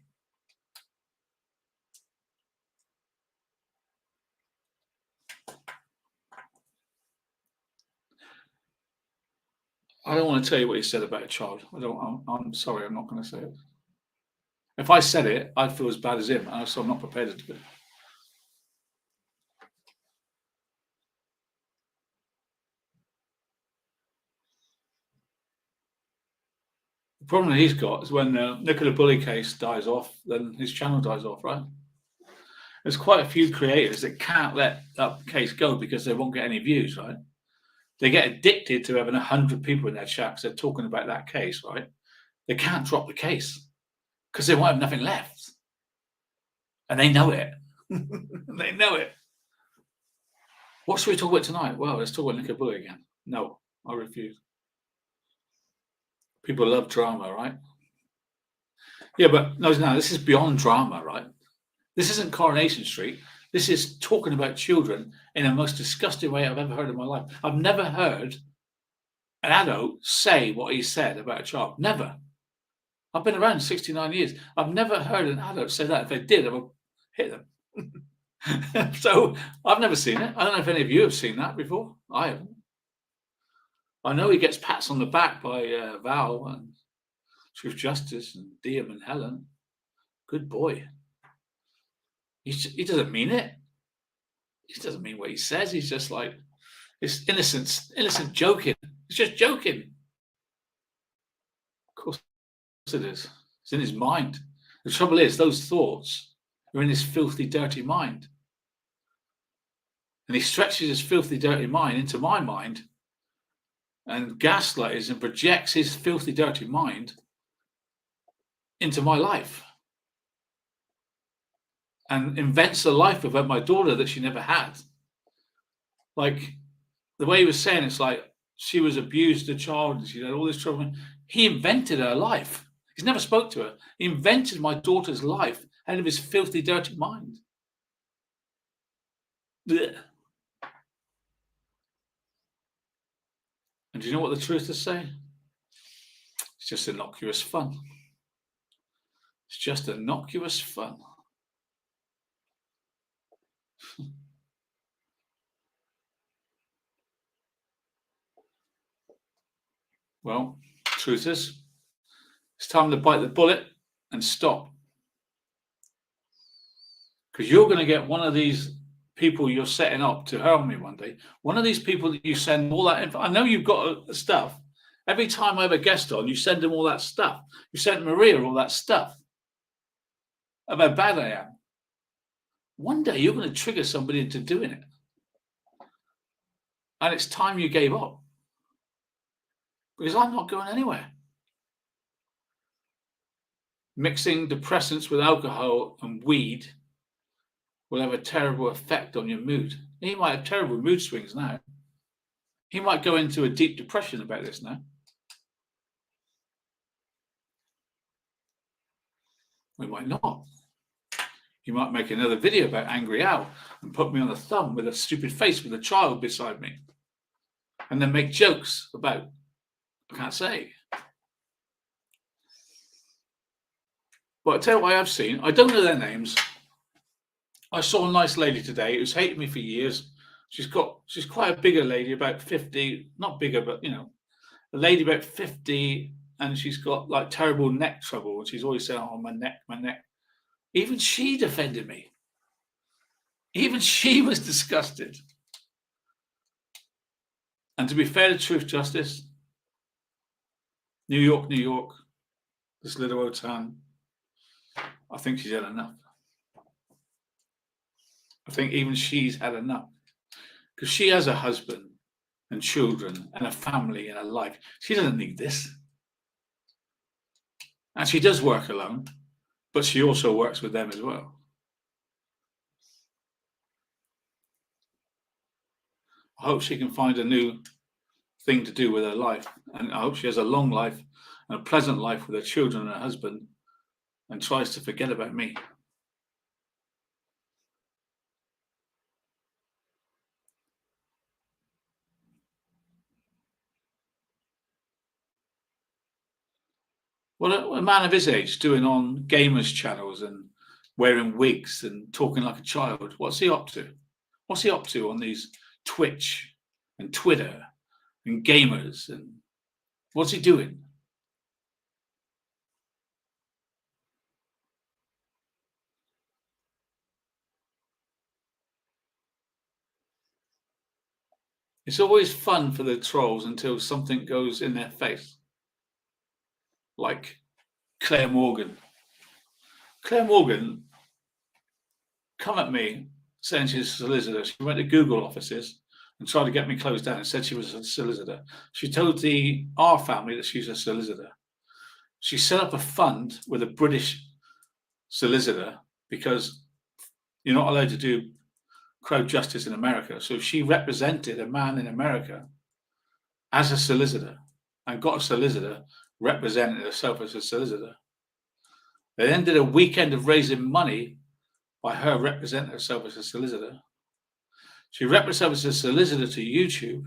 I don't want to tell you what he said about a child. I'm sorry, I'm not going to say it. If I said it, I'd feel as bad as him, so I'm not prepared to do it. The problem that he's got is when Nicola Bully case dies off, then his channel dies off, right? There's quite a few creators that can't let that case go because they won't get any views, right? They get addicted to having 100 people in their chat because they're talking about that case, right? They can't drop the case because they won't have nothing left. And they know it. They know it. What should we talk about tonight? Well, let's talk about Nicola Bully again. No, I refuse. People love drama, right? Yeah, but no, this is beyond drama, right? This isn't Coronation Street. This is talking about children in the most disgusting way I've ever heard in my life. I've never heard an adult say what he said about a child. Never. I've been around 69 years. I've never heard an adult say that. If they did, I would hit them. So I've never seen it. I don't know if any of you have seen that before. I haven't. I know he gets pats on the back by Val and Truth Justice and Diem and Helen. Good boy. He doesn't mean it. He doesn't mean what he says. He's just like, it's innocent joking. It's just joking. Of course it is. It's in his mind. The trouble is, those thoughts are in his filthy, dirty mind. And he stretches his filthy, dirty mind into my mind and gaslights and projects his filthy, dirty mind into my life. And invents a life about my daughter that she never had. Like the way he was saying, it's like she was abused as a child and she had all this trouble. He invented her life. He's never spoke to her. He invented my daughter's life out of his filthy, dirty mind. Blech. And do you know what the truth is saying? It's just innocuous fun. It's just innocuous fun. Well, truth is, it's time to bite the bullet and stop. Because you're going to get one of these people you're setting up to harm me one day. One of these people that you send all that info. I know you've got stuff. Every time I have a guest on, you send them all that stuff. You sent Maria all that stuff about how bad I am. One day you're going to trigger somebody into doing it. And it's time you gave up. Because I'm not going anywhere. Mixing depressants with alcohol and weed will have a terrible effect on your mood. He might have terrible mood swings now. He might go into a deep depression about this now. We might not. He might make another video about Angry Al and put me on the thumb with a stupid face with a child beside me. And then make jokes about, I can't say. But I tell you what I have seen. I don't know their names. I saw a nice lady today who's hated me for years. She's quite a bigger lady, about 50, not bigger, but a lady about 50, and she's got like terrible neck trouble. And she's always saying, "Oh, my neck, my neck." Even she defended me. Even she was disgusted. And to be fair to truth, justice, New York, this little old town, I think she's had enough. I think even she's had enough. Because she has a husband and children and a family and a life. She doesn't need this. And she does work alone, but she also works with them as well. I hope she can find a new thing to do with her life. And I hope she has a long life and a pleasant life with her children and her husband and tries to forget about me. What a man of his age doing on gamers channels and wearing wigs and talking like a child. What's he up to? What's he up to on these Twitch and Twitter and gamers? And what's he doing? It's always fun for the trolls until something goes in their face. Like Claire Morgan. Claire Morgan come at me saying she's a solicitor. She went to Google offices and tried to get me closed down and said she was a solicitor. She told our family that she's a solicitor. She set up a fund with a British solicitor because you're not allowed to do crowd justice in America. So she represented a man in America as a solicitor and got a solicitor representing herself as a solicitor. They then did a weekend of raising money by her representing herself as a solicitor. She represented herself as a solicitor to YouTube.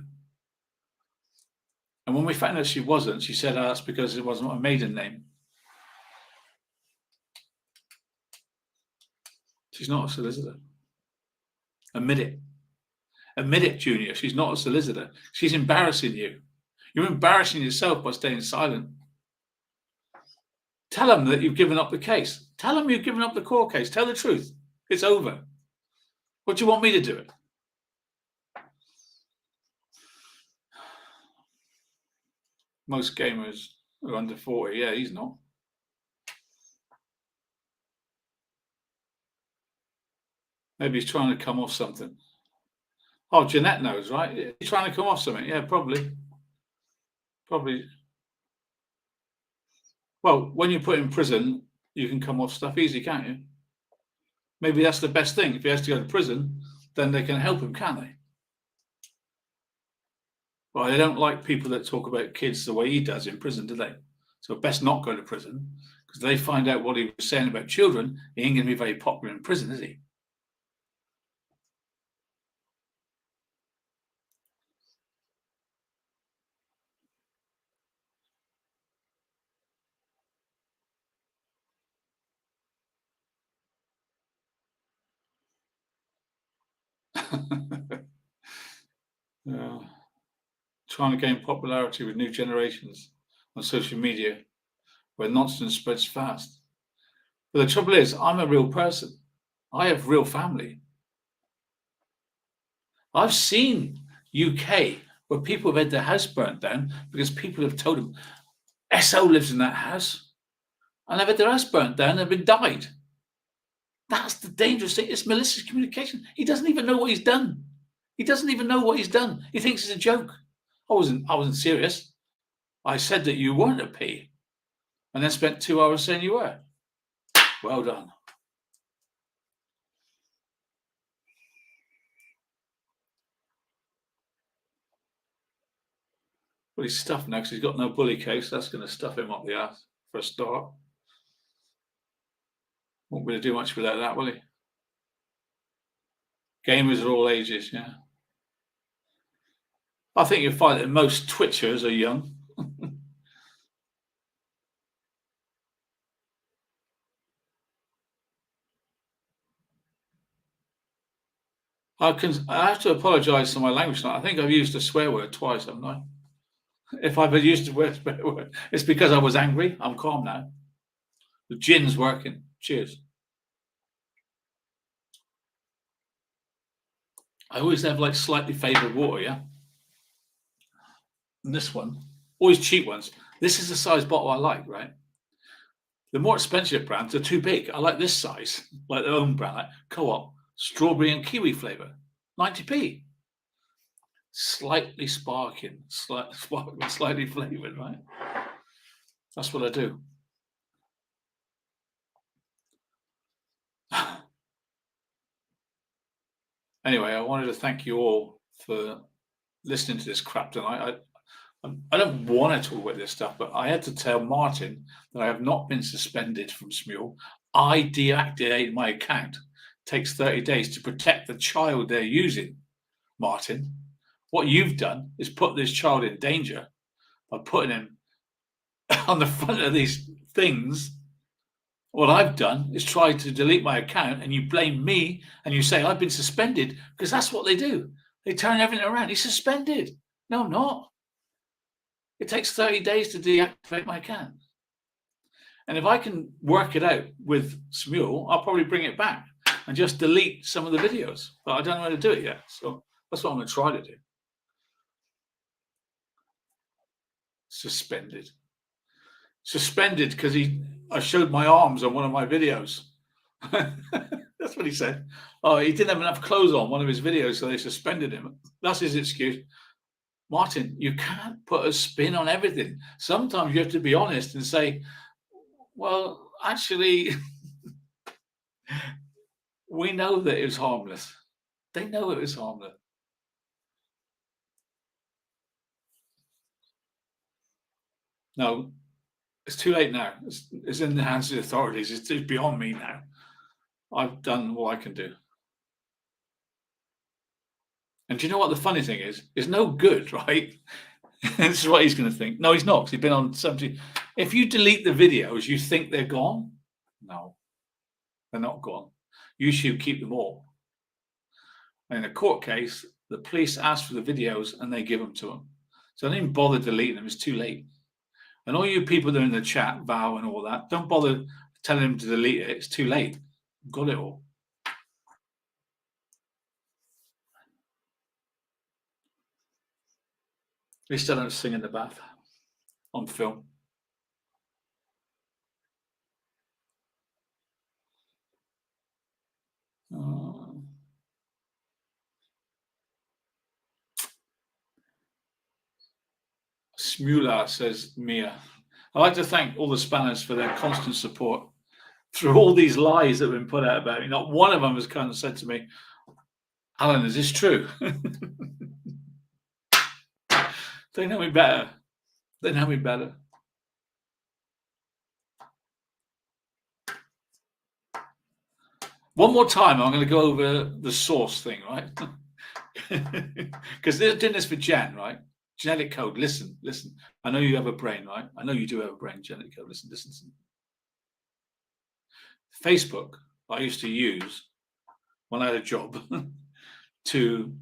And when we found out she wasn't, she said, that's because it wasn't a maiden name. She's not a solicitor. Admit it. Admit it, Junior. She's not a solicitor. She's embarrassing you. You're embarrassing yourself by staying silent. Tell them that you've given up the case. Tell them you've given up the court case. Tell the truth. It's over. What do you want me to do it? Most gamers are under 40. Yeah, he's not. Maybe he's trying to come off something. Oh, Jeanette knows, right? He's trying to come off something. Yeah, probably. Probably. Well, when you're put in prison, you can come off stuff easy, can't you? Maybe that's the best thing. If he has to go to prison, then they can help him, can't they? Well, they don't like people that talk about kids the way he does in prison, do they? So best not go to prison, because they find out what he was saying about children. He ain't going to be very popular in prison, is he? Trying to gain popularity with new generations on social media where nonsense spreads fast. But the trouble is, I'm a real person. I have real family. I've seen UK where people have had their house burnt down because people have told them, SO lives in that house, and they've had their house burnt down and they've been died. That's the dangerous thing. It's malicious communication. He doesn't even know what he's done. He doesn't even know what he's done. He thinks it's a joke. I wasn't serious. I said that you weren't a P, and then spent 2 hours saying you were. Well done. Well, he's stuffed now because he's got no bully case. That's going to stuff him up the ass for a start. Won't be able to do much without that, will he? Gamers are all ages, yeah. I think you'll find that most Twitchers are young. I have to apologise for my language tonight. I think I've used a swear word twice, haven't I? If I've used a swear word, it's because I was angry. I'm calm now. The gin's working. Cheers. I always have like slightly favoured water, yeah? And this one, always cheap ones. This is the size bottle I like, right? The more expensive brands are too big. I like this size, like their own brand, like Co-op, strawberry and kiwi flavour, 90p. Slightly sparkling, slightly flavoured, right? That's what I do. Anyway, I wanted to thank you all for listening to this crap tonight. I don't want to talk about this stuff, but I had to tell Martin that I have not been suspended from Smule. I deactivated my account. It takes 30 days to protect the child they're using, Martin. What you've done is put this child in danger by putting him on the front of these things. What I've done is try to delete my account, and you blame me and you say I've been suspended, because that's what they do. They turn everything around. He's suspended. No, I'm not. It takes 30 days to deactivate my account. And if I can work it out with Smule, I'll probably bring it back and just delete some of the videos. But I don't know how to do it yet. So that's what I'm going to try to do. Suspended because I showed my arms on one of my videos. That's what he said. Oh, he didn't have enough clothes on one of his videos, so they suspended him. That's his excuse. Martin, you can't put a spin on everything. Sometimes you have to be honest and say, well, actually, we know that it was harmless. They know it was harmless. No, it's too late now. It's in the hands of the authorities. It's beyond me now. I've done what I can do. And do you know what the funny thing is? It's no good, right? This is what he's going to think. No, he's not, because he's been on something. If you delete the videos, you think they're gone? No, they're not gone. You should keep them all. And in a court case, the police ask for the videos and they give them to them. So don't even bother deleting them. It's too late. And all you people that are in the chat, Val and all that, don't bother telling them to delete it. It's too late. You've got it all. At least I don't sing in the bath on film. Smula, says Mia. I'd like to thank all the Spanners for their constant support through all these lies that have been put out about me. Not one of them has kind of said to me, Alan, is this true? They know me better. They know me better. One more time, I'm going to go over the source thing, right? Because they're doing this for Jan, right? Genetic code. Listen. I know you have a brain, right? I know you do have a brain. Genetic code. Listen. Facebook, I used to use when I had a job to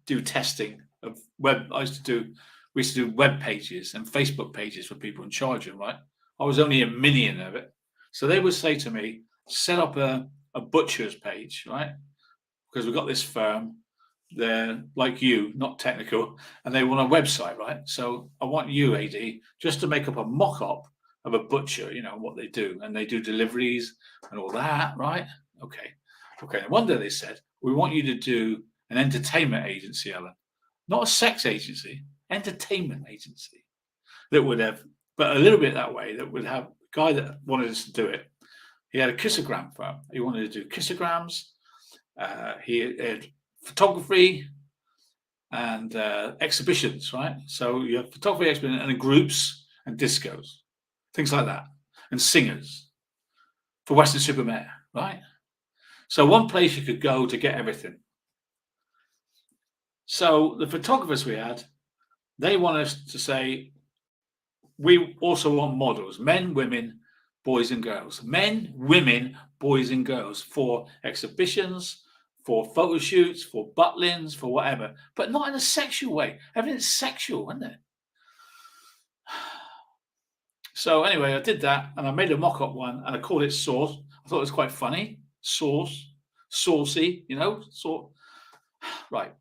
do testing of web. We used to do web pages and Facebook pages for people and charge them, right? I was only a minion of it. So they would say to me, set up a butcher's page, right? Because we've got this firm, they're like you, not technical, and they want a website, right? So I want you, AD, just to make up a mock-up of a butcher, what they do, and they do deliveries and all that, right? Okay. And one day they said, we want you to do an entertainment agency, Alan. Not a sex agency, entertainment agency that would have, but a little bit that way, that would have a guy that wanted us to do it. He had a kissogram firm. He wanted to do kissograms. He had photography and exhibitions, right? So you have photography, exhibition, and groups and discos, things like that, and singers for Weston-super-Mare, right? So one place you could go to get everything. So the photographers we had, they want us to say, we also want models, men, women, boys and girls. Men, women, boys and girls for exhibitions, for photo shoots, for butlins, for whatever, but not in a sexual way. Everything's sexual, isn't it? So anyway, I did that and I made a mock-up one and I called it Sauce. I thought it was quite funny. Sauce, saucy, you know, sort. Right.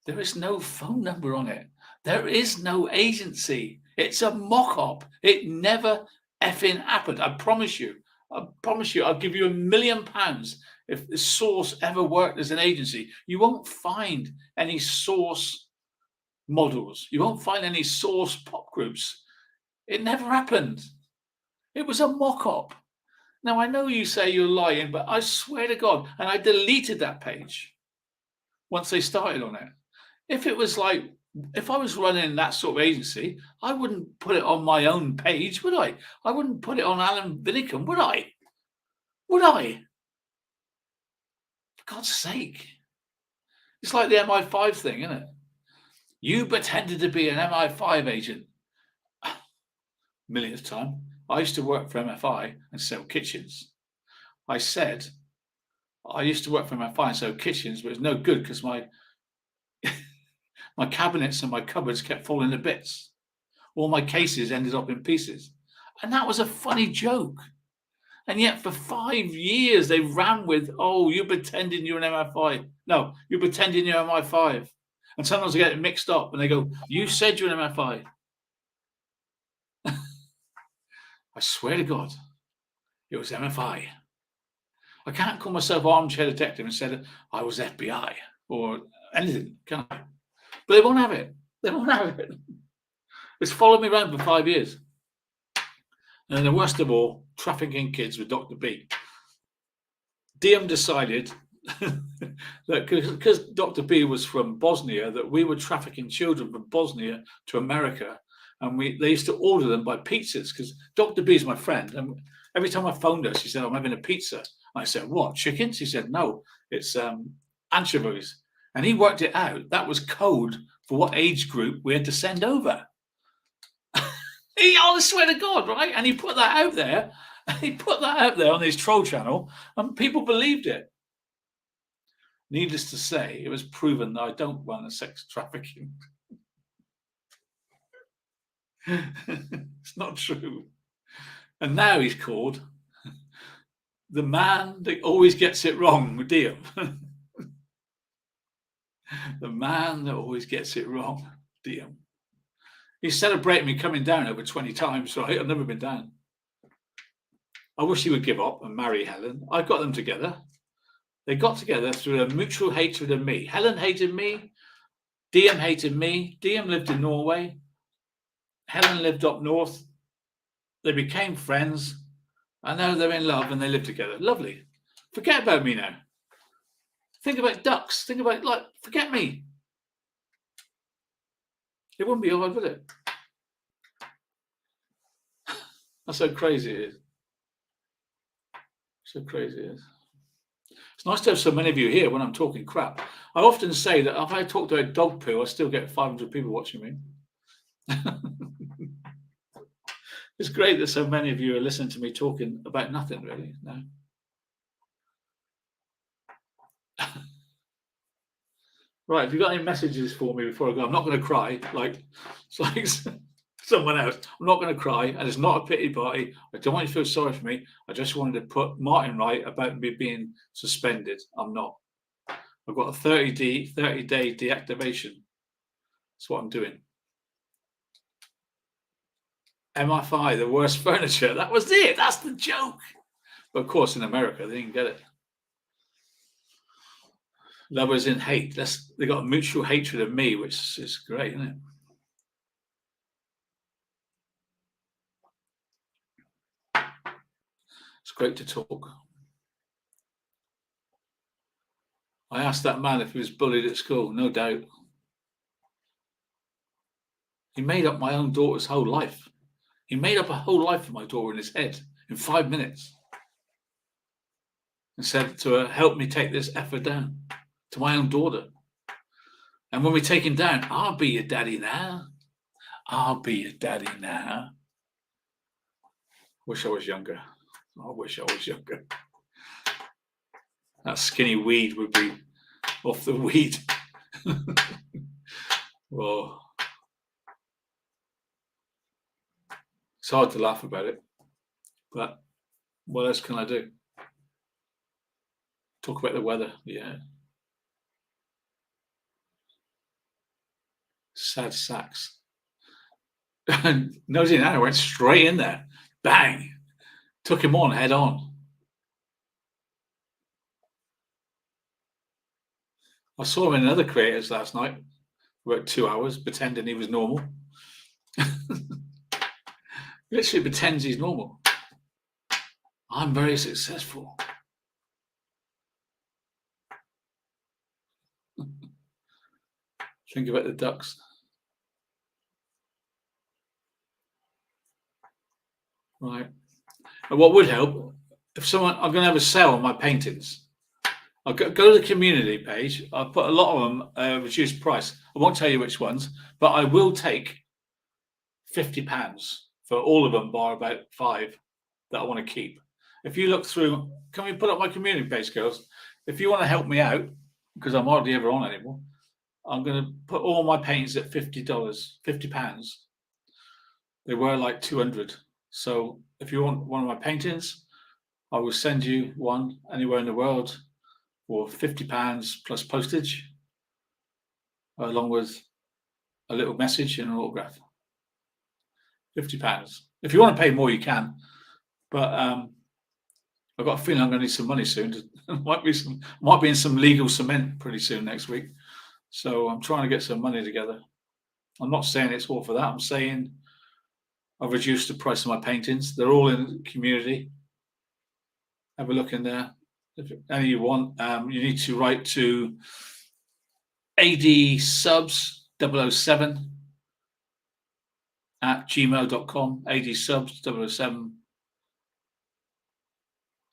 There is no phone number on it. There is no agency. It's a mock-up. It never effing happened. I promise you. I promise you. I'll give you £1 million if the Source ever worked as an agency. You won't find any Source models. You won't find any Source pop groups. It never happened. It was a mock-up. Now, I know you say you're lying, but I swear to God, and I deleted that page once they started on it. If it was like, if I was running that sort of agency, I wouldn't put it on my own page, would I? I wouldn't put it on Alan Vinicum, would I? Would I? For God's sake. It's like the MI5 thing, isn't it? You pretended to be an MI5 agent. Millionth time. I used to work for MFI and sell kitchens. I said, I used to work for MFI and sell kitchens, but it's no good because my cabinets and my cupboards kept falling to bits. All my cases ended up in pieces. And that was a funny joke. And yet for 5 years, they ran with, oh, you're pretending you're an MI5. No, you're pretending you're MI5. And sometimes I get it mixed up and they go, you said you're an MI5. I swear to God, it was MFI. I can't call myself armchair detective and say I was FBI or anything, can I? But they won't have it. They won't have it. It's followed me around for 5 years. And the worst of all, trafficking kids with Dr. B. DM decided that because Dr. B was from Bosnia, that we were trafficking children from Bosnia to America. And they used to order them by pizzas because Dr. B is my friend. And every time I phoned her, she said, I'm having a pizza. I said, what, chickens? She said, no, it's anchovies. And he worked it out. That was code for what age group we had to send over. I swear to God, right? And he put that out there. He put that out there on his troll channel and people believed it. Needless to say, it was proven that I don't run a sex trafficking. It's not true. And now he's called the man that always gets it wrong, DM. The man that always gets it wrong, DM. He's celebrating me coming down over 20 times, right? I've never been down. I wish he would give up and marry Helen. I got them together. They got together through a mutual hatred of me. Helen hated me. DM hated me. DM lived in Norway. Helen lived up north. They became friends. And now they're in love and they live together. Lovely. Forget about me now. Think about ducks. Think about, like, forget me. It wouldn't be hard, would it? That's how crazy it is. So crazy it is. It's nice to have so many of you here when I'm talking crap. I often say that if I talk about dog poo, I still get 500 people watching me. It's great that so many of you are listening to me talking about nothing, really. No. Right, have you got any messages for me before I go? I'm not going to cry like someone else. I'm not going to cry, and it's not a pity party. I don't want you to feel sorry for me. I just wanted to put Martin right about me being suspended. I'm not. I've got a 30-day deactivation. That's what I'm doing. MI5, the worst furniture. That was it. That's the joke. But of course, in America, they didn't get it. Lovers in hate. They got a mutual hatred of me, which is great, isn't it? It's great to talk. I asked that man if he was bullied at school. No doubt. He made up my own daughter's whole life. He made up a whole life for my daughter in his head in 5 minutes. And said to her, help me take this effer down, to my own daughter. And when we take him down, I'll be your daddy now. I'll be your daddy now. Wish I was younger. I wish I was younger. That skinny weed would be off the weed. Well, it's hard to laugh about it, but what else can I do? Talk about the weather, yeah. Sad sacks. Nosy Nana went straight in there. Bang! Took him on head on. I saw him in another creators last night. Worked 2 hours pretending he was normal. Literally pretends he's normal. I'm very successful. Think about the ducks. Right. And what would help, if I'm going to have a sale on my paintings. I'll go to the community page. I'll put a lot of them reduced price. I won't tell you which ones, but I will take £50 for all of them, bar about 5 that I want to keep. If you look through, can we put up my community page, girls? If you want to help me out, because I'm hardly ever on anymore, I'm going to put all my paintings at £50. They were like 200. So if you want one of my paintings, I will send you one anywhere in the world for £50 plus postage, along with a little message and an autograph. £50. If you want to pay more, you can. But I've got a feeling I'm going to need some money soon. might be in some legal cement pretty soon next week. So I'm trying to get some money together. I'm not saying it's all for that. I'm saying I've reduced the price of my paintings. They're all in the community. Have a look in there. If any you want, you need to write to adsubs007 at gmail.com. adsubs007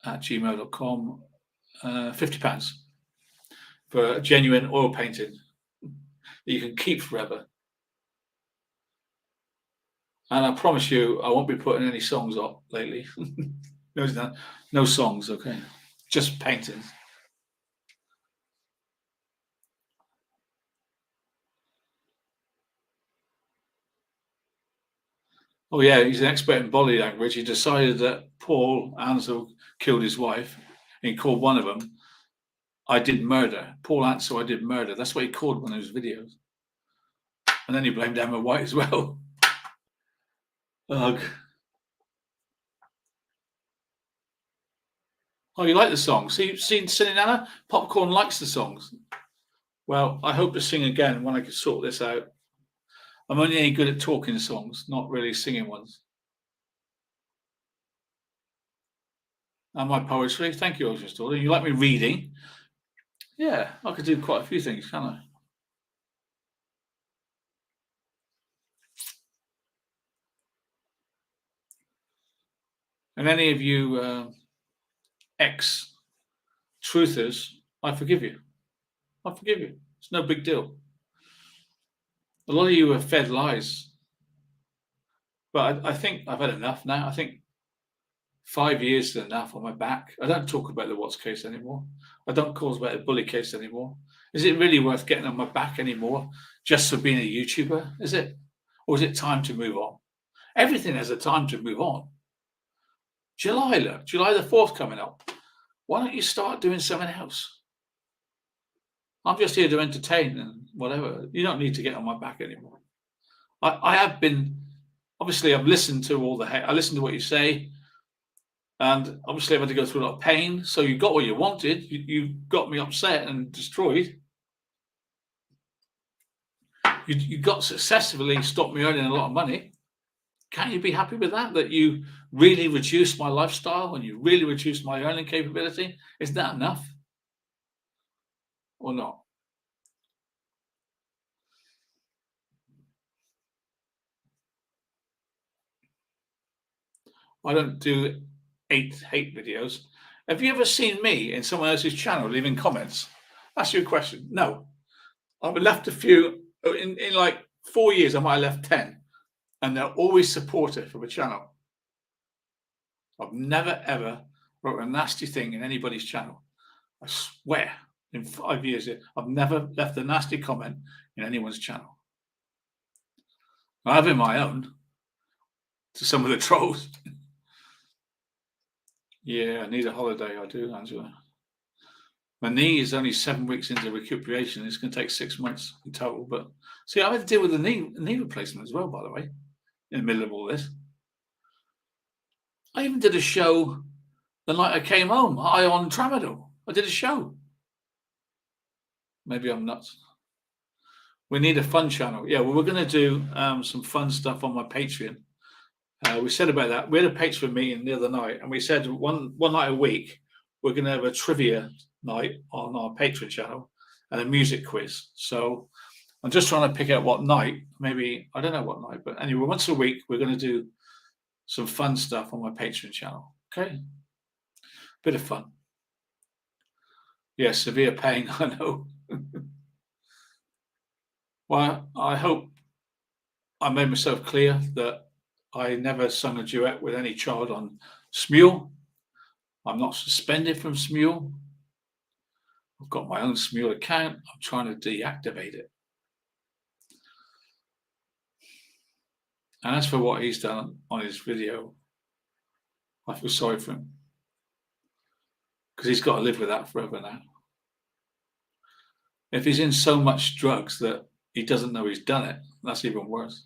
at gmail.com. £50 for a genuine oil painting that you can keep forever. And I promise you, I won't be putting any songs up lately. No songs, okay? Just paintings. Oh yeah, he's an expert in body language. He decided that Paul Ansel killed his wife. And he called one of them, I did murder. Paul Ansel, I did murder. That's what he called one of his videos. And then he blamed Emma White as well. Ugh. Oh, you like the song? See, you've seen Singing Anna? Popcorn likes the songs. Well, I hope to sing again when I can sort this out. I'm only any good at talking songs, not really singing ones. And my poetry, thank you, Ocean Story. You like me reading? Yeah, I could do quite a few things, can't I? And any of you ex-truthers, I forgive you. I forgive you. It's no big deal. A lot of you have fed lies. But I think I've had enough now. I think 5 years is enough on my back. I don't talk about the Watts case anymore. I don't talk about the bully case anymore. Is it really worth getting on my back anymore just for being a YouTuber? Is it? Or is it time to move on? Everything has a time to move on. July the 4th coming up. Why don't you start doing something else? I'm just here to entertain and whatever. You don't need to get on my back anymore. I have been, obviously I've listened to all the hate. I listen to what you say. And obviously I've had to go through a lot of pain. So you got what you wanted. You got me upset and destroyed. You got successfully stopped me earning a lot of money. Can't you be happy with that? That you really reduced my lifestyle and you really reduced my earning capability? Is that enough or not? I don't do hate videos. Have you ever seen me in someone else's channel leaving comments? That's your question. No. I've left a few in like 4 years. I might have left 10, and they're always supportive of a channel. I've never ever wrote a nasty thing in anybody's channel. I swear, in 5 years, I've never left a nasty comment in anyone's channel. I have in my own to some of the trolls. Yeah, I need a holiday. I do, Angela. My knee is only 7 weeks into recuperation. It's going to take 6 months in total. But see, I had to deal with a knee replacement as well, by the way, in the middle of all this. I even did a show the night I came home, high on tramadol. I did a show. Maybe I'm nuts. We need a fun channel. Yeah, well, we're going to do some fun stuff on my Patreon. We said about that. We had a Patreon meeting the other night, and we said one night a week we're going to have a trivia night on our Patreon channel and a music quiz. So I'm just trying to pick out what night. Maybe I don't know what night, but anyway, once a week we're going to do some fun stuff on my Patreon channel. Okay, bit of fun. Yeah, severe pain. I know. Well, I hope I made myself clear that I never sung a duet with any child on Smule. I'm not suspended from Smule. I've got my own Smule account. I'm trying to deactivate it. And as for what he's done on his video, I feel sorry for him. Because he's got to live with that forever now. If he's in so much drugs that he doesn't know he's done it, that's even worse.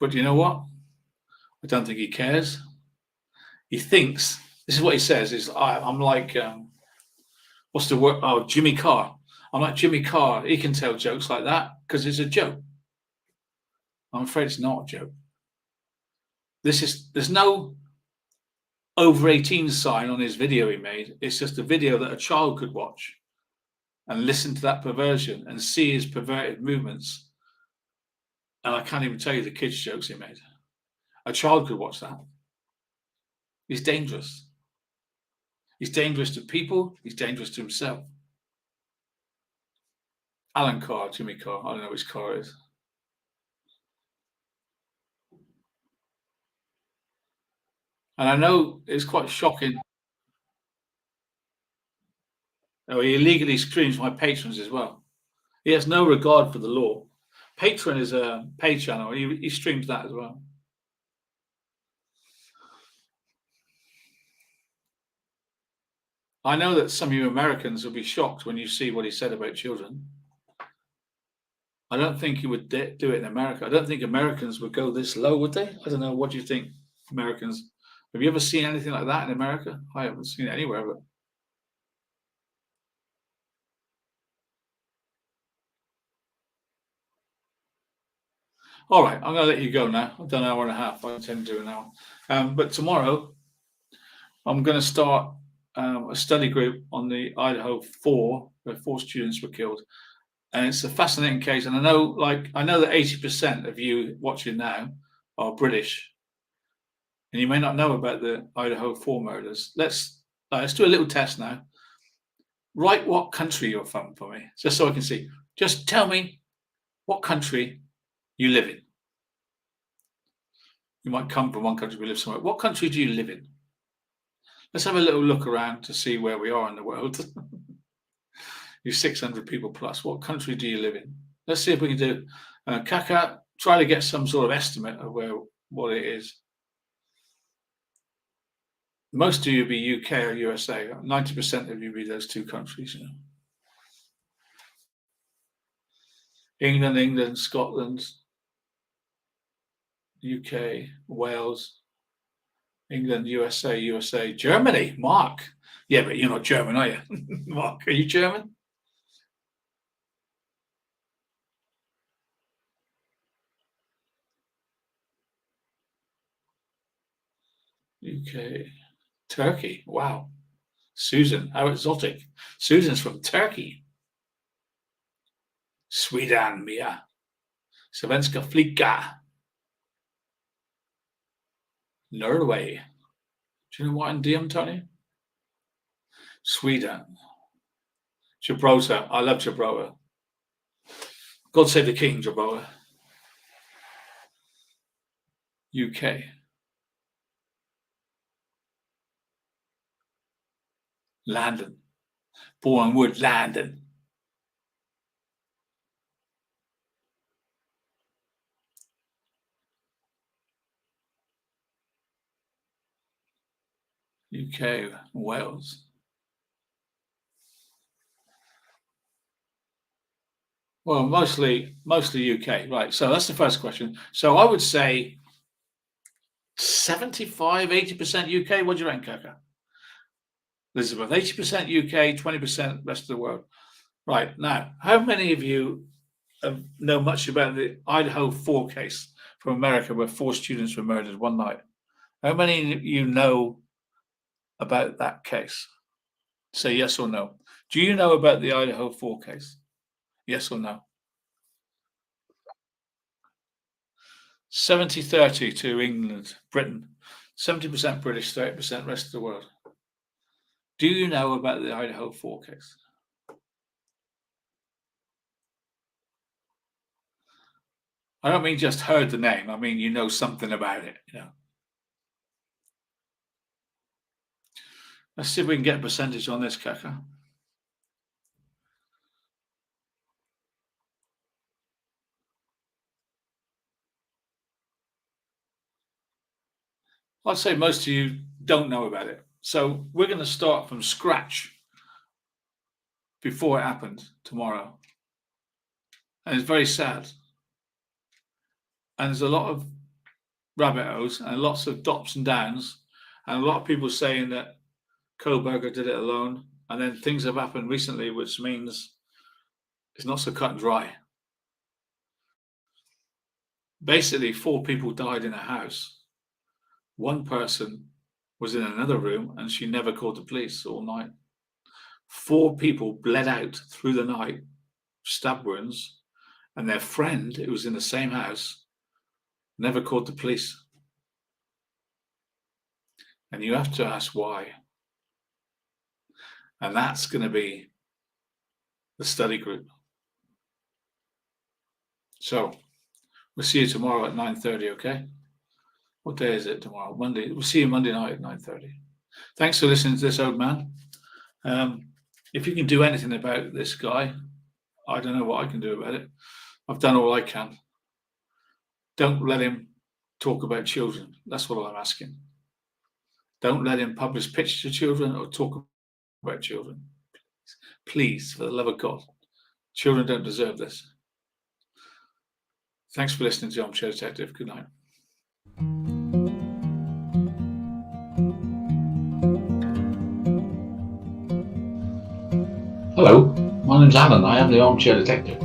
But you know what? I don't think he cares. He thinks, this is what he says, is I'm like, what's the word? Oh, Jimmy Carr. I'm like Jimmy Carr. He can tell jokes like that because it's a joke. I'm afraid it's not a joke. There's no over 18 sign on his video he made. It's just a video that a child could watch and listen to that perversion and see his perverted movements. And I can't even tell you the kids' jokes he made. A child could watch that. He's dangerous. He's dangerous to people. He's dangerous to himself. Alan Carr, Jimmy Carr. I don't know which Carr it is. And I know it's quite shocking. Oh, he illegally streams my patrons as well. He has no regard for the law. Patreon is a paid channel. He streams that as well. I know that some of you Americans will be shocked when you see what he said about children. I don't think he would do it in America. I don't think Americans would go this low, would they? I don't know. What do you think, Americans? Have you ever seen anything like that in America? I haven't seen it anywhere. But all right, I'm going to let you go now. I've done an hour and a half. I intend to do an hour. But tomorrow, I'm going to start a study group on the Idaho 4, where 4 students were killed. And it's a fascinating case. And I know that 80% of you watching now are British. And you may not know about the Idaho 4 murders. Let's do a little test now. Write what country you're from for me, just so I can see. Just tell me what country you live in. You might come from one country, we live somewhere. What country do you live in? Let's have a little look around to see where we are in the world. You 600 people plus. What country do you live in? Let's see if we can do. Kaka, try to get some sort of estimate of what it is. Most of you will be UK or USA. 90% of you will be those two countries. You know. England, Scotland, UK, Wales, England, USA, Germany. Mark. Yeah, but you're not German, are you? Mark, are you German? UK, Turkey. Wow. Susan, how exotic. Susan's from Turkey. Sweden, Mia. Svenska flicka. Norway. Do you know what I'm Tony? Sweden. Gibraltar. I love Gibraltar. God save the King, Gibraltar. UK. London. Bournemouth, London. UK, Wales. Well, mostly UK, right? So that's the first question. So I would say 75, 80% UK. What do you reckon, Kaka? Elizabeth, 80% UK, 20% rest of the world. Right, now, how many of you know much about the Idaho 4 case from America where 4 students were murdered one night? How many of you know about that case? Say yes or no. Do you know about the Idaho 4 case? Yes or no? 70-30 to England, Britain. 70% British, 30% rest of the world. Do you know about the Idaho 4 case? I don't mean just heard the name. I mean, you know something about it, you know. Let's see if we can get a percentage on this, Kaka. I'd say most of you don't know about it. So we're going to start from scratch before it happened tomorrow. And it's very sad. And there's a lot of rabbit holes and lots of dops and downs, and a lot of people saying that Kohlberger did it alone. And then things have happened recently, which means it's not so cut and dry. Basically, 4 people died in a house. 1 person was in another room and she never called the police all night. 4 people bled out through the night, stab wounds, and their friend, who was in the same house, never called the police. And you have to ask why. And that's going to be the study group. So we'll see you tomorrow at 9:30, okay? What day is it tomorrow? Monday. We'll see you Monday night at 9:30. Thanks for listening to this old man. If you can do anything about this guy, I don't know what I can do about it. I've done all I can. Don't let him talk about children. That's what I'm asking. Don't let him publish pictures of children or talk about children. Please, for the love of God. Children don't deserve this. Thanks for listening to Armchair Detective. Good night. Hello, my name's Alan. I am the Armchair Detective.